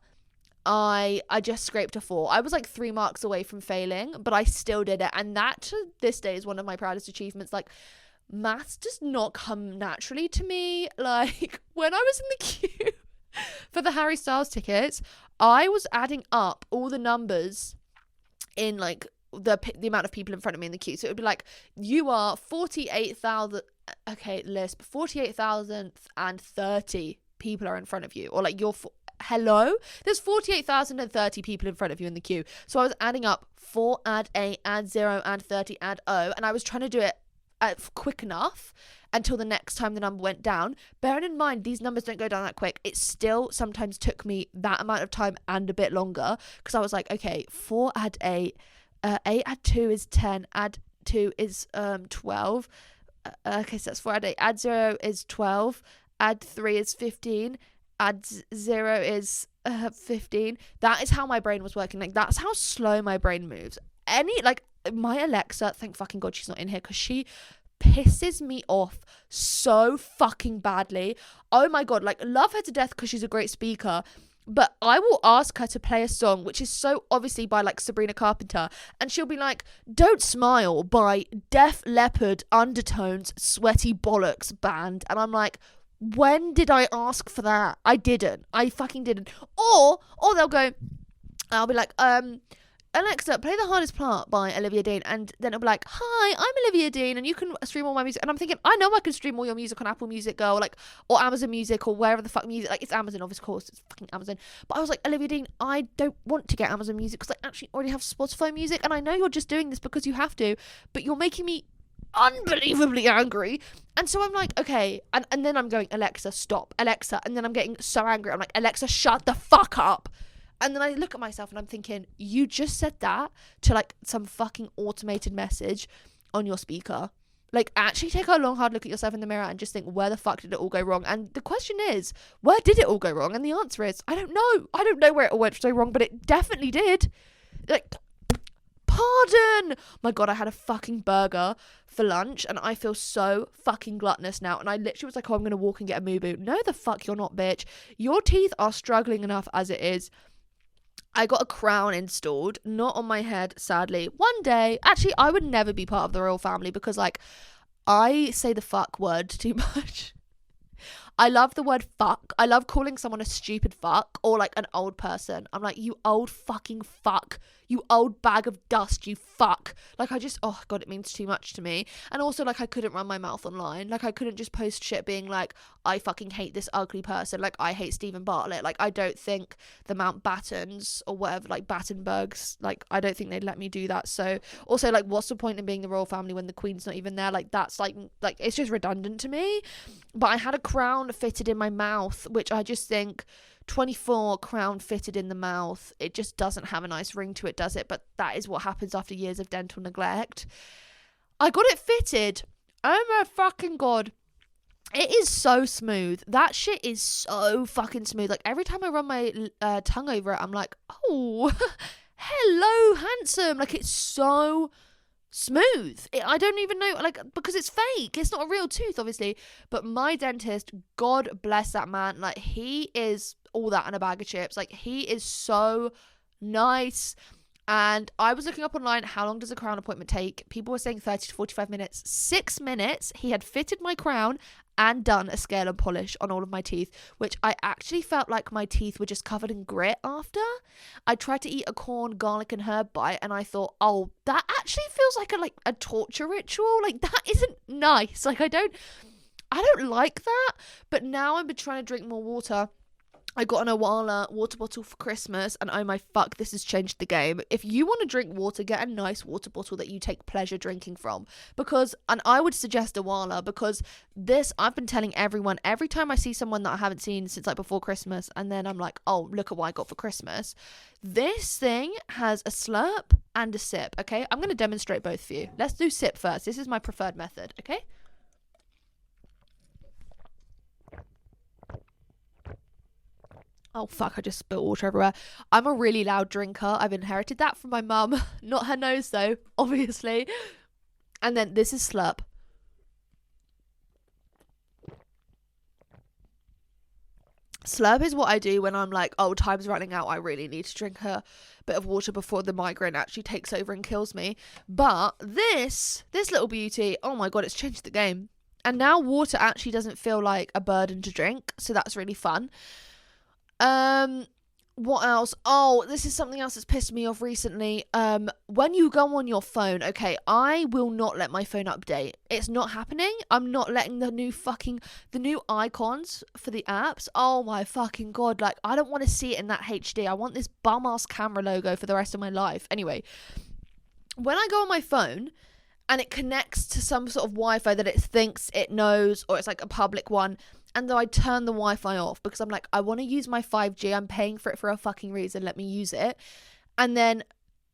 I just scraped a 4. I was like 3 marks away from failing, but I still did it. And that to this day is one of my proudest achievements. Like, maths does not come naturally to me. Like, when I was in the queue for the Harry Styles tickets, I was adding up all the numbers in like the amount of people in front of me in the queue. So it would be like, you are 48,000. Okay, lisp 48,030 people are in front of you, or like hello, there's 48,030 people in front of you in the queue. So I was adding up 4 add 8 add 0 add 30 add O, and I was trying to do it quick enough until the next time the number went down. Bearing in mind these numbers don't go down that quick, it still sometimes took me that amount of time and a bit longer, because I was like, okay, 4 add 8, 8 add 2 is 10, add 2 is 12, okay, so that's 4 add 8, add 0 is 12, add 3 is 15, add 0 is 15. That is how my brain was working. Like, that's how slow my brain moves. Like, my Alexa, thank fucking God she's not in here, because she pisses me off so fucking badly. Oh my God, like, love her to death because she's a great speaker, but I will ask her to play a song which is so obviously by like Sabrina Carpenter, and she'll be like, Don't Smile by Def Leppard Undertones Sweaty Bollocks Band, and I'm like, when did I ask for that? I didn't. I fucking didn't. Or they'll go, I'll be like, Alexa, play The Hardest Part by Olivia Dean. And then it'll be like, hi, I'm Olivia Dean, and you can stream all my music. And I'm thinking, I know I can stream all your music on Apple Music, girl, like, or Amazon Music, or wherever the fuck music. Like, it's Amazon, of course, it's fucking Amazon. But I was like, Olivia Dean, I don't want to get Amazon Music because I actually already have Spotify Music, and I know you're just doing this because you have to, but you're making me unbelievably angry. And so I'm like, okay, and then I'm going, Alexa, stop, Alexa, and then I'm getting so angry, I'm like, Alexa, shut the fuck up. And then I look at myself and I'm thinking, you just said that to like some fucking automated message on your speaker. Like, actually take a long hard look at yourself in the mirror and just think, where the fuck did it all go wrong? And the question is, where did it all go wrong? And the answer is, I don't know where it all went so wrong, but it definitely did. Like, pardon! My God, I had a fucking burger for lunch and I feel so fucking gluttonous now. And I literally was like, oh, I'm going to walk and get a moo boo. No, the fuck you're not, bitch. Your teeth are struggling enough as it is. I got a crown installed, not on my head, sadly. One day, actually, I would never be part of the royal family because, like, I say the fuck word too much. I love the word fuck. I love calling someone a stupid fuck or like an old person. I'm like, you old fucking fuck. You old bag of dust, you fuck. Like, I just, oh God, it means too much to me. And also, like, I couldn't run my mouth online. Like, I couldn't just post shit being like, I fucking hate this ugly person. Like, I hate Stephen Bartlett. Like, I don't think the Mountbattens or whatever, like Battenbergs, like, I don't think they'd let me do that. So also, like, what's the point in being the royal family when the Queen's not even there? Like, that's like it's just redundant to me. But I had a crown fitted in my mouth, which I just think 24 crown fitted in the mouth, it just doesn't have a nice ring to it, does it? But that is what happens after years of dental neglect. I got it fitted. Oh my fucking God. It is so smooth. That shit is so fucking smooth. Like, every time I run my tongue over it, I'm like, oh, hello, handsome. Like, it's so smooth. I don't even know, like, because it's fake. It's not a real tooth, obviously. But my dentist, God bless that man. Like, he is all that and a bag of chips. Like, he is so nice. And I was looking up online, how long does a crown appointment take? People were saying 30 to 45 minutes. 6 minutes, he had fitted my crown and done a scale and polish on all of my teeth, which I actually felt like my teeth were just covered in grit after. I tried to eat a corn, garlic and herb bite, and I thought, oh, that actually feels like a torture ritual. Like, that isn't nice. Like, I don't like that. But now I've been trying to drink more water. I got an Awala water bottle for Christmas, and oh my fuck, this has changed the game. If you want to drink water, get a nice water bottle that you take pleasure drinking from, and I would suggest Awala, because this, I've been telling everyone, every time I see someone that I haven't seen since like before Christmas, and then I'm like, oh, look at what I got for Christmas. This thing has a slurp and a sip, okay? I'm going to demonstrate both for you. Let's do sip first. This is my preferred method, okay? Oh, fuck, I just spilled water everywhere. I'm a really loud drinker. I've inherited that from my mum. Not her nose, though, obviously. And then this is slurp. Slurp is what I do when I'm like, oh, time's running out, I really need to drink a bit of water before the migraine actually takes over and kills me. But this little beauty, oh my god, it's changed the game. And now water actually doesn't feel like a burden to drink, so that's really fun. What else? Oh, this is something else that's pissed me off recently. When you go on your phone, okay, I will not let my phone update. It's not happening. I'm not letting the new icons for the apps. Oh my fucking god, like, I don't want to see it in that HD. I want this bum-ass camera logo for the rest of my life. Anyway, when I go on my phone and it connects to some sort of Wi-Fi that it thinks it knows, or it's like a public one, and then I turn the Wi-Fi off because I'm like, I want to use my 5G. I'm paying for it for a fucking reason. Let me use it. And then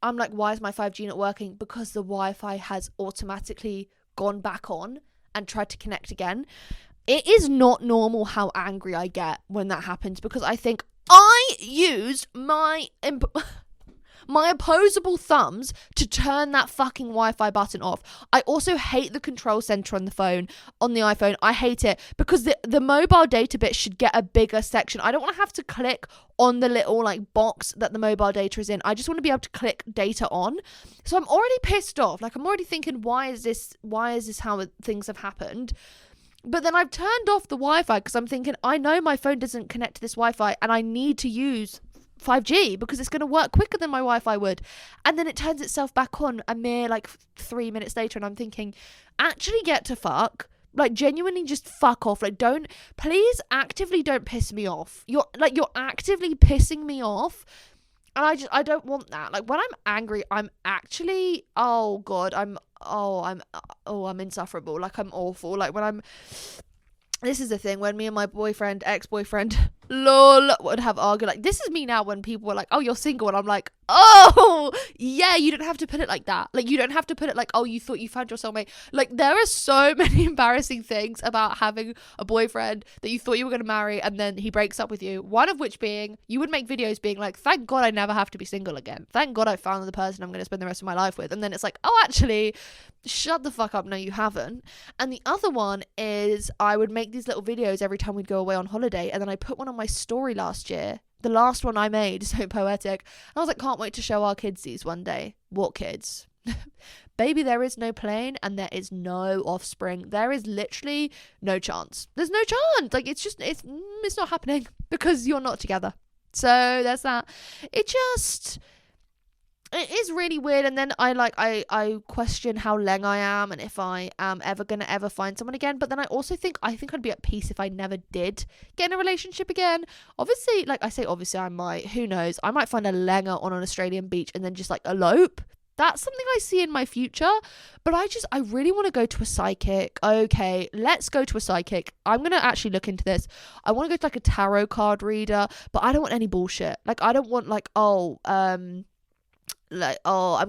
I'm like, why is my 5G not working? Because the Wi-Fi has automatically gone back on and tried to connect again. It is not normal how angry I get when that happens, because I think I used my opposable thumbs to turn that fucking Wi-Fi button off. I also hate the control center on the iPhone. I hate it because the mobile data bit should get a bigger section. I don't want to have to click on the little like box that the mobile data is in. I just want to be able to click data on. So I'm already pissed off. Like, I'm already thinking, why is this how things have happened? But then I've turned off the Wi-Fi because I'm thinking, I know my phone doesn't connect to this Wi-Fi and I need to use 5G because it's going to work quicker than my Wi-Fi would. And then it turns itself back on a mere like 3 minutes later, and I'm thinking, actually get to fuck. Like, genuinely just fuck off. Like, please actively don't piss me off. You're actively pissing me off. And I don't want that. Like, when I'm angry, I'm actually, oh god, I'm insufferable. Like, I'm awful. Like, this is the thing, when me and my ex-boyfriend, lol, would have argued. Like, this is me now when people were like, oh, you're single. And I'm like, oh, yeah, you don't have to put it like that. Like, you don't have to put it like, oh, you thought you found your soulmate. Like, there are so many embarrassing things about having a boyfriend that you thought you were going to marry and then he breaks up with you. One of which being, you would make videos being like, thank God I never have to be single again. Thank God I found the person I'm going to spend the rest of my life with. And then it's like, oh, actually, shut the fuck up. No, you haven't. And the other one is, I would make these little videos every time we'd go away on holiday, and then I put one on my story last year, the last one I made, so poetic, and I was like, can't wait to show our kids these one day. What kids? Baby, there is no plane and there is no offspring. There is literally no chance. There's no chance. Like, it's not happening because you're not together. So there's that. It is really weird. And then I question how leng I am and if I am ever going to ever find someone again. But then I also think I'd be at peace if I never did get in a relationship again. Obviously, I might, who knows, I might find a lenger on an Australian beach and then just like elope. That's something I see in my future. But I really want to go to a psychic. Okay, let's go to a psychic. I'm going to actually look into this. I want to go to like a tarot card reader, but I don't want any bullshit. Like, I don't want like, I'm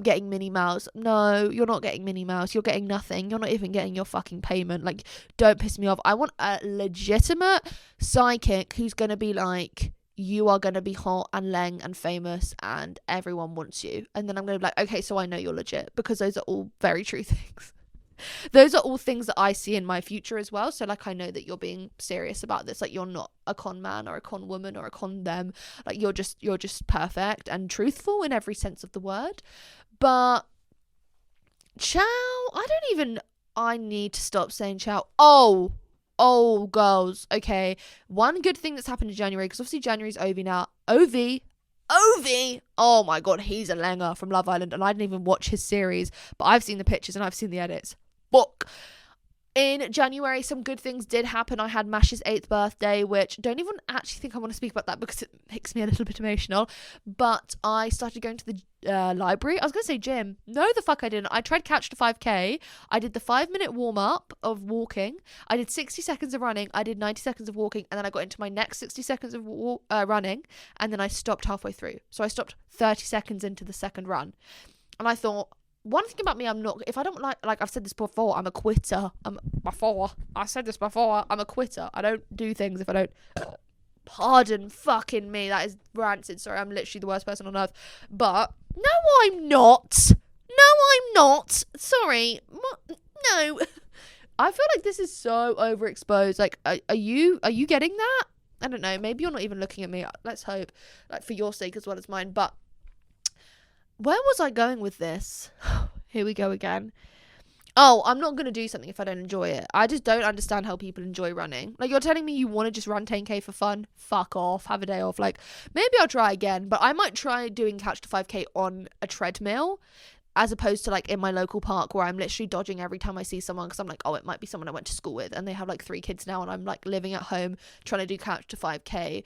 getting Minnie Mouse. No, you're not getting Minnie Mouse. You're getting nothing. You're not even getting your fucking payment. Like, don't piss me off. I want a legitimate psychic who's going to be like, you are going to be hot and leng and famous and everyone wants you. And then I'm going to be like, okay, so I know you're legit, because those are all very true things. Those are all things that I see in my future as well. So like, I know that you're being serious about this. Like, you're not a con man or a con woman or a con them. Like, you're just perfect and truthful in every sense of the word. But ciao, I need to stop saying ciao. Oh, girls. Okay. One good thing that's happened in January, because obviously January's Ovi now. Ovi. Oh my god, he's a lenger from Love Island, and I didn't even watch his series, but I've seen the pictures and I've seen the edits. Fuck. In January, some good things did happen. I had Mash's 8th birthday, which don't even actually think I want to speak about that because it makes me a little bit emotional. But I started going to the library. I was going to say gym. No, the fuck I didn't. I tried Couch to 5K. I did the 5-minute warm-up of walking. I did 60 seconds of running. I did 90 seconds of walking. And then I got into my next 60 seconds of running. And then I stopped halfway through. So I stopped 30 seconds into the second run. And I thought, one thing about me, if I don't like I've said this before, I'm a quitter. I said this before, I'm a quitter. I don't do things if I don't, pardon fucking me, that is rancid, sorry, I'm literally the worst person on earth. But, no I'm not, sorry, no. I feel like this is so overexposed. Like, are you getting that? I don't know, maybe you're not even looking at me, let's hope, like for your sake as well as mine. But where was I going with this? Here we go again. Oh, I'm not going to do something if I don't enjoy it. I just don't understand how people enjoy running. Like, you're telling me you want to just run 10k for fun? Fuck off. Have a day off. Like, maybe I'll try again, but I might try doing Couch to 5k on a treadmill as opposed to, like, in my local park where I'm literally dodging every time I see someone because I'm like, oh, it might be someone I went to school with and they have, like, 3 kids now and I'm, like, living at home trying to do Couch to 5k.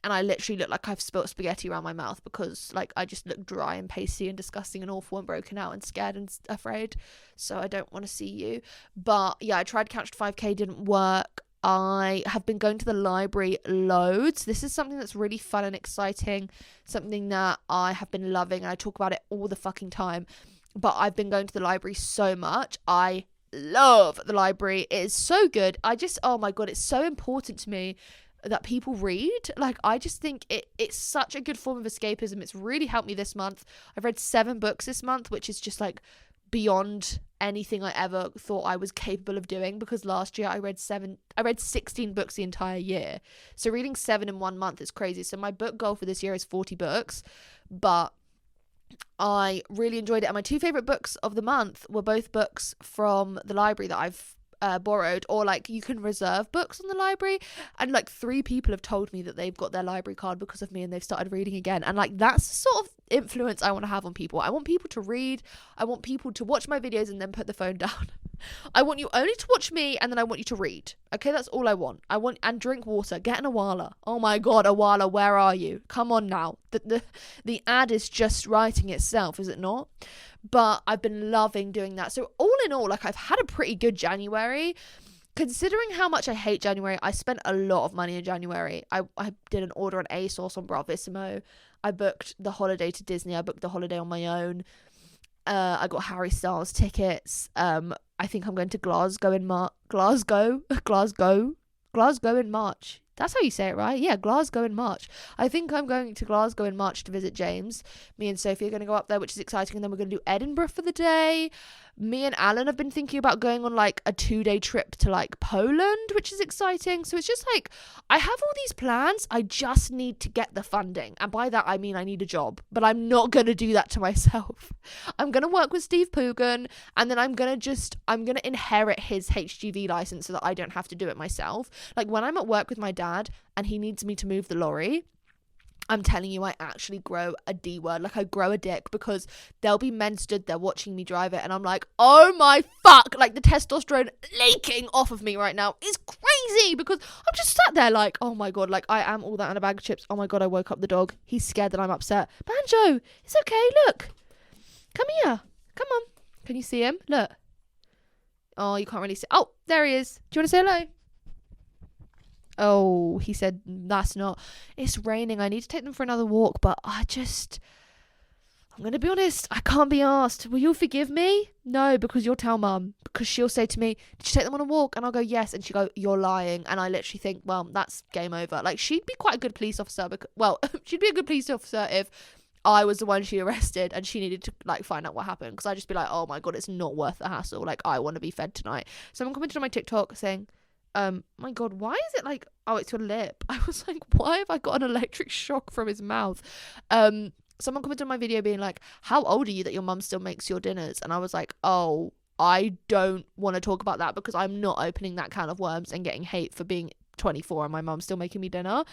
And I literally look like I've spilt spaghetti around my mouth because, like, I just look dry and pasty and disgusting and awful and broken out and scared and afraid. So I don't want to see you. But yeah, I tried Couch to 5k, didn't work. I have been going to the library loads. This is something that's really fun and exciting, something that I have been loving, and I talk about it all the fucking time. But I've been going to the library so much. I love the library. It is so good. Oh my God, it's so important to me that people read. Like, I just think it's such a good form of escapism. It's really helped me this month. I've read 7 books this month, which is just like beyond anything I ever thought I was capable of doing, because last year I read 16 books the entire year. So reading 7 in 1 month is crazy. So my book goal for this year is 40 books, but I really enjoyed it. And my 2 favorite books of the month were both books from the library that I've borrowed, or like you can reserve books on the library, and like 3 people have told me that they've got their library card because of me and they've started reading again. And like, that's the sort of influence I want to have on people. I want people to read. I want people to watch my videos and then put the phone down. I want you only to watch me, and then I want you to read. Okay, that's all I want. And drink water. Get an Awala. Oh my God, Awala, where are you? Come on now. The ad is just writing itself, is it not? But I've been loving doing that. So all in all, like, I've had a pretty good January. Considering how much I hate January, I spent a lot of money in January. I did an order on ASOS, on Bravissimo. I booked the holiday to Disney. I booked the holiday on my own. I got Harry Styles tickets. I think I'm going to Glasgow in March. Glasgow in March. That's how you say it, right? Yeah, Glasgow in March. I think I'm going to Glasgow in March to visit James. Me and Sophie are going to go up there, which is exciting. And then we're going to do Edinburgh for the day. Me and Alan have been thinking about going on like a 2-day trip to like Poland, which is exciting. So it's just like, I have all these plans. I just need to get the funding. And by that, I mean I need a job. But I'm not going to do that to myself. I'm going to work with Steve Poogan. And then I'm going to inherit his HGV license so that I don't have to do it myself. Like, when I'm at work with my dad and he needs me to move the lorry, I'm telling you, I actually grow a D word. Like, I grow a dick, because there'll be men stood there watching me drive it and I'm like, oh my fuck, like the testosterone leaking off of me right now is crazy, because I'm just sat there like, oh my God, like I am all that in a bag of chips. Oh my God, I woke up the dog. He's scared that I'm upset. Banjo, it's okay, look. Come here. Come on. Can you see him? Look. Oh, you can't really see. Oh, there he is. Do you want to say hello? Oh, he said, that's not. It's raining. I need to take them for another walk, but I'm going to be honest, I can't be asked. Will you forgive me? No, because you'll tell Mum. Because she'll say to me, did you take them on a walk? And I'll go, yes. And she'll go, you're lying. And I literally think, well, that's game over. Like, she'd be quite a good police officer. She'd be a good police officer if I was the one she arrested and she needed to like find out what happened. Because I'd just be like, oh my God, it's not worth the hassle. Like, I want to be fed tonight. Someone commented on my TikTok saying, my God, why is it like, oh, it's your lip? I was like, why have I got an electric shock from his mouth? Someone commented on my video being like, how old are you that your mum still makes your dinners? And I was like, oh, I don't want to talk about that, because I'm not opening that can of worms and getting hate for being 24 and my mum's still making me dinner.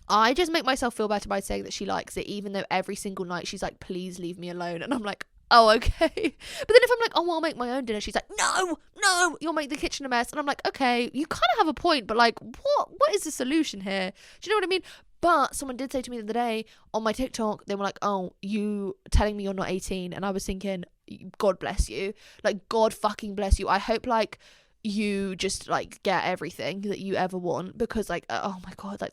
I just make myself feel better by saying that she likes it, even though every single night she's like, please leave me alone. And I'm like, oh, okay. But then if I'm like, oh, I'll make my own dinner, she's like, no, you'll make the kitchen a mess. And I'm like, okay, you kind of have a point, but like, what is the solution here? Do you know what I mean? But someone did say to me the other day on my TikTok, they were like, oh, you telling me you're not 18. And I was thinking, God bless you. Like, God fucking bless you. I hope like you just like get everything that you ever want, because like, oh my God, like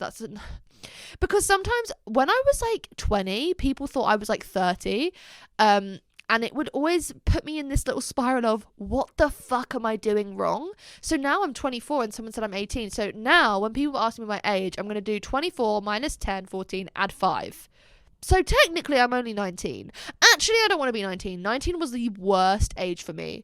because sometimes when I was like 20, people thought I was like 30. And it would always put me in this little spiral of, what the fuck am I doing wrong? So now I'm 24 and someone said I'm 18. So now when people ask me my age, I'm going to do 24 minus 10, 14, add 5. So technically I'm only 19. Actually, I don't want to be 19. 19 was the worst age for me.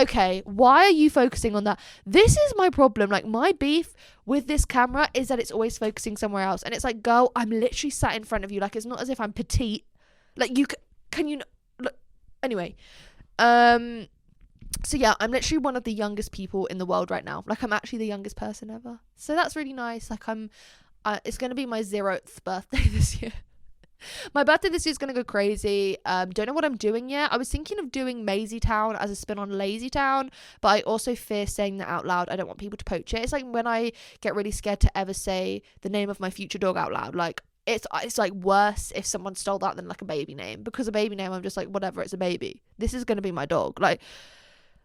Okay, why are you focusing on that? This is my problem. Like, my beef with this camera is that it's always focusing somewhere else. And it's like, girl, I'm literally sat in front of you. Like, it's not as if I'm petite. Like, can you look? Anyway, so yeah, I'm literally one of the youngest people in the world right now. Like, I'm actually the youngest person ever. So that's really nice. Like, it's going to be my 0th birthday this year. My birthday this year is going to go crazy. Don't know what I'm doing yet. I was thinking of doing Maisie Town as a spin on Lazy Town, but I also fear saying that out loud. I don't want people to poach it. It's like when I get really scared to ever say the name of my future dog out loud. Like, it's like worse if someone stole that than like a baby name, because a baby name, I'm just like, whatever, it's a baby. This is going to be my dog. Like,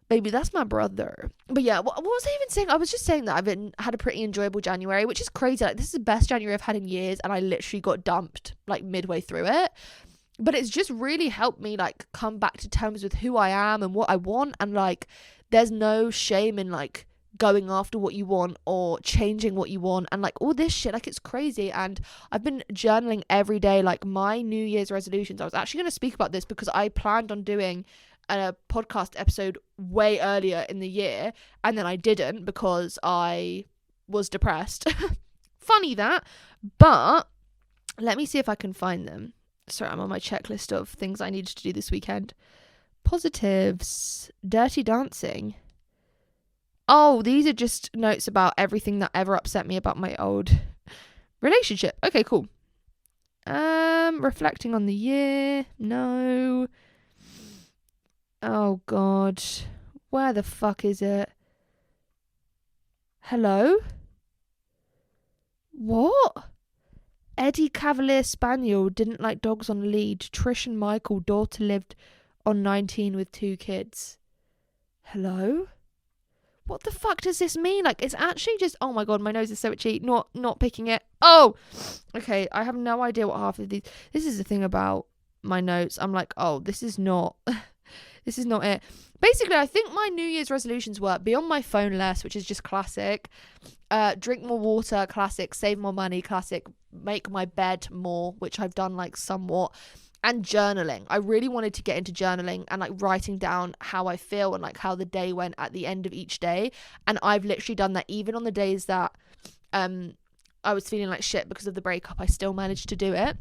baby, that's my brother. But yeah, what was I even saying? I was just saying that I've had a pretty enjoyable January, which is crazy. Like, this is the best January I've had in years, and I literally got dumped like midway through it. But it's just really helped me like come back to terms with who I am and what I want, and like there's no shame in like going after what you want or changing what you want and like all this shit. Like, it's crazy. And I've been journaling every day, like my New Year's resolutions. I was actually going to speak about this because I planned on doing a podcast episode way earlier in the year, and then I didn't because I was depressed. Funny that. But let me see if I can find them. Sorry, I'm on my checklist of things I needed to do this weekend. Positives. Dirty Dancing. Oh, these are just notes about everything that ever upset me about my old relationship. Okay, cool. Reflecting on the year. No. Oh, God. Where the fuck is it? Hello? What? Eddie Cavalier Spaniel didn't like dogs on lead. Trish and Michael, daughter lived on 19 with 2 kids. Hello? What the fuck does this mean? Like, it's actually just... Oh, my God, my nose is so itchy. Not picking it. Oh! Okay, I have no idea what half of these... This is the thing about my notes. I'm like, oh, this is not... This is not it. Basically, I think my New Year's resolutions were be on my phone less, which is just classic. Drink more water, classic. Save more money, classic. Make my bed more, which I've done like somewhat. And journaling. I really wanted to get into journaling and like writing down how I feel and like how the day went at the end of each day. And I've literally done that even on the days that I was feeling like shit because of the breakup. I still managed to do it.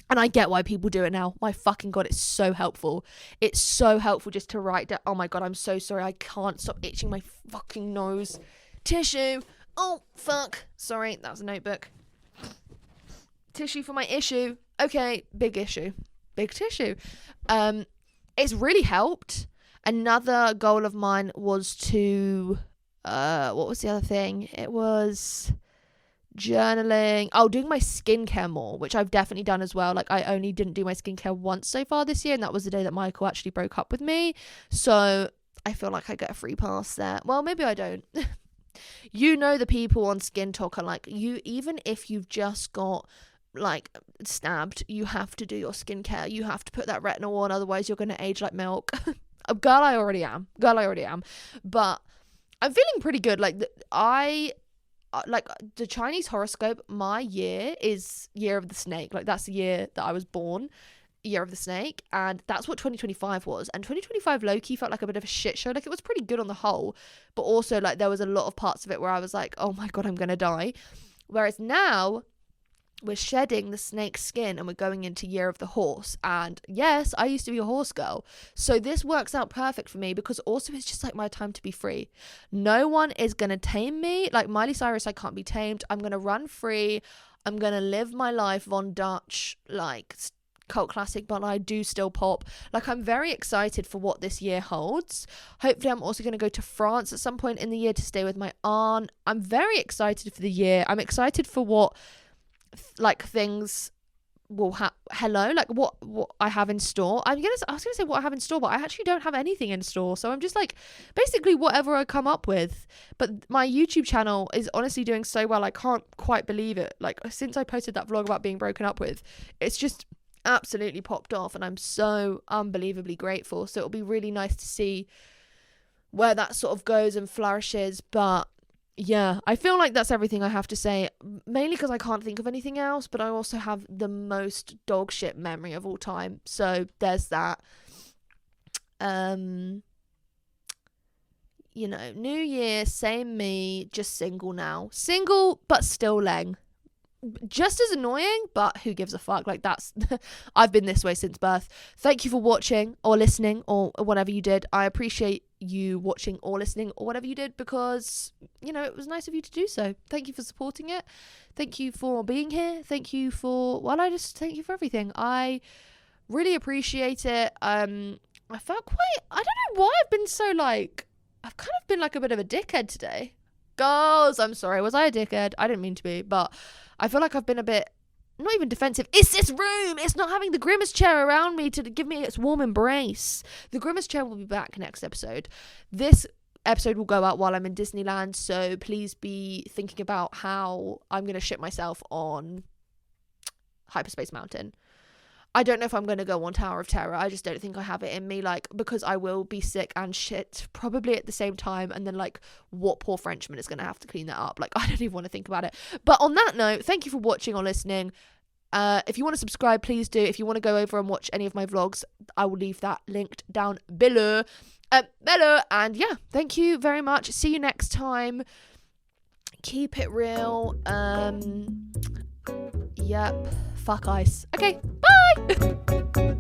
And I get why people do it now. My fucking God, it's so helpful. It's so helpful just to write down. Oh my God, I'm so sorry. I can't stop itching my fucking nose. Tissue. Oh, fuck. Sorry, that was a notebook. Tissue for my issue. Okay, big issue. Big tissue. It's really helped. Another goal of mine was to... what was the other thing? It was... journaling. Doing my skincare more, which I've definitely done as well. Like, I only didn't do my skincare once so far this year, and that was the day that Michael actually broke up with me. So I feel like I get a free pass there. Well, maybe I don't. You know, the people on Skin Talk are like, you, even if you've just got like stabbed, you have to do your skincare. You have to put that retinol on, otherwise you're going to age like milk. Girl, I already am. But I'm feeling pretty good. Like, like the Chinese horoscope, my year is Year of the Snake. Like, that's the year that I was born, Year of the Snake, and that's what 2025 was. And 2025 low-key felt like a bit of a shit show. Like, it was pretty good on the whole, but also like there was a lot of parts of it where I was like, oh my God, I'm gonna die. Whereas now we're shedding the snake skin and we're going into Year of the Horse. And yes, I used to be a horse girl, so this works out perfect for me, because also it's just like my time to be free. No one is gonna tame me. Like Miley Cyrus, I can't be tamed. I'm gonna run free. I'm gonna live my life Von Dutch, like cult classic, but I do still pop. Like, I'm very excited for what this year holds. Hopefully I'm also going to go to France at some point in the year to stay with my aunt. I'm very excited for the year. I'm excited for what like things will what I have in store. I was gonna say what I have in store, but I actually don't have anything in store, so I'm just like basically whatever I come up with. But my YouTube channel is honestly doing so well. I can't quite believe it. Like, since I posted that vlog about being broken up with, it's just absolutely popped off, and I'm so unbelievably grateful. So it'll be really nice to see where that sort of goes and flourishes. But yeah, I feel like that's everything I have to say, mainly because I can't think of anything else, but I also have the most dog shit memory of all time, so there's that. you know, new year, same me, just single now. Single, but still leng. Just as annoying, but who gives a fuck? Like, that's I've been this way since birth. Thank you for watching or listening or whatever you did. I appreciate you watching or listening or whatever you did, because, you know, it was nice of you to do so. Thank you for supporting it. Thank you for being here. Thank you for, well, I just thank you for everything. I really appreciate it. I felt quite, I don't know why I've been so like, I've kind of been like a bit of a dickhead today. Girls, I'm sorry. Was I a dickhead? I didn't mean to be, but I feel like I've been a bit, not even defensive. It's this room. It's not having the Grimace chair around me to give me its warm embrace. The Grimace chair will be back next episode. This episode will go out while I'm in Disneyland, so please be thinking about how I'm going to shit myself on Hyperspace Mountain. I don't know if I'm going to go on Tower of Terror. I just don't think I have it in me, like, because I will be sick and shit probably at the same time, and then, like, what poor Frenchman is going to have to clean that up? Like, I don't even want to think about it. But on that note, thank you for watching or listening. If you want to subscribe, please do. If you want to go over and watch any of my vlogs, I will leave that linked down below. And yeah, thank you very much. See you next time. Keep it real. Yep. Fuck ice. Okay, bye!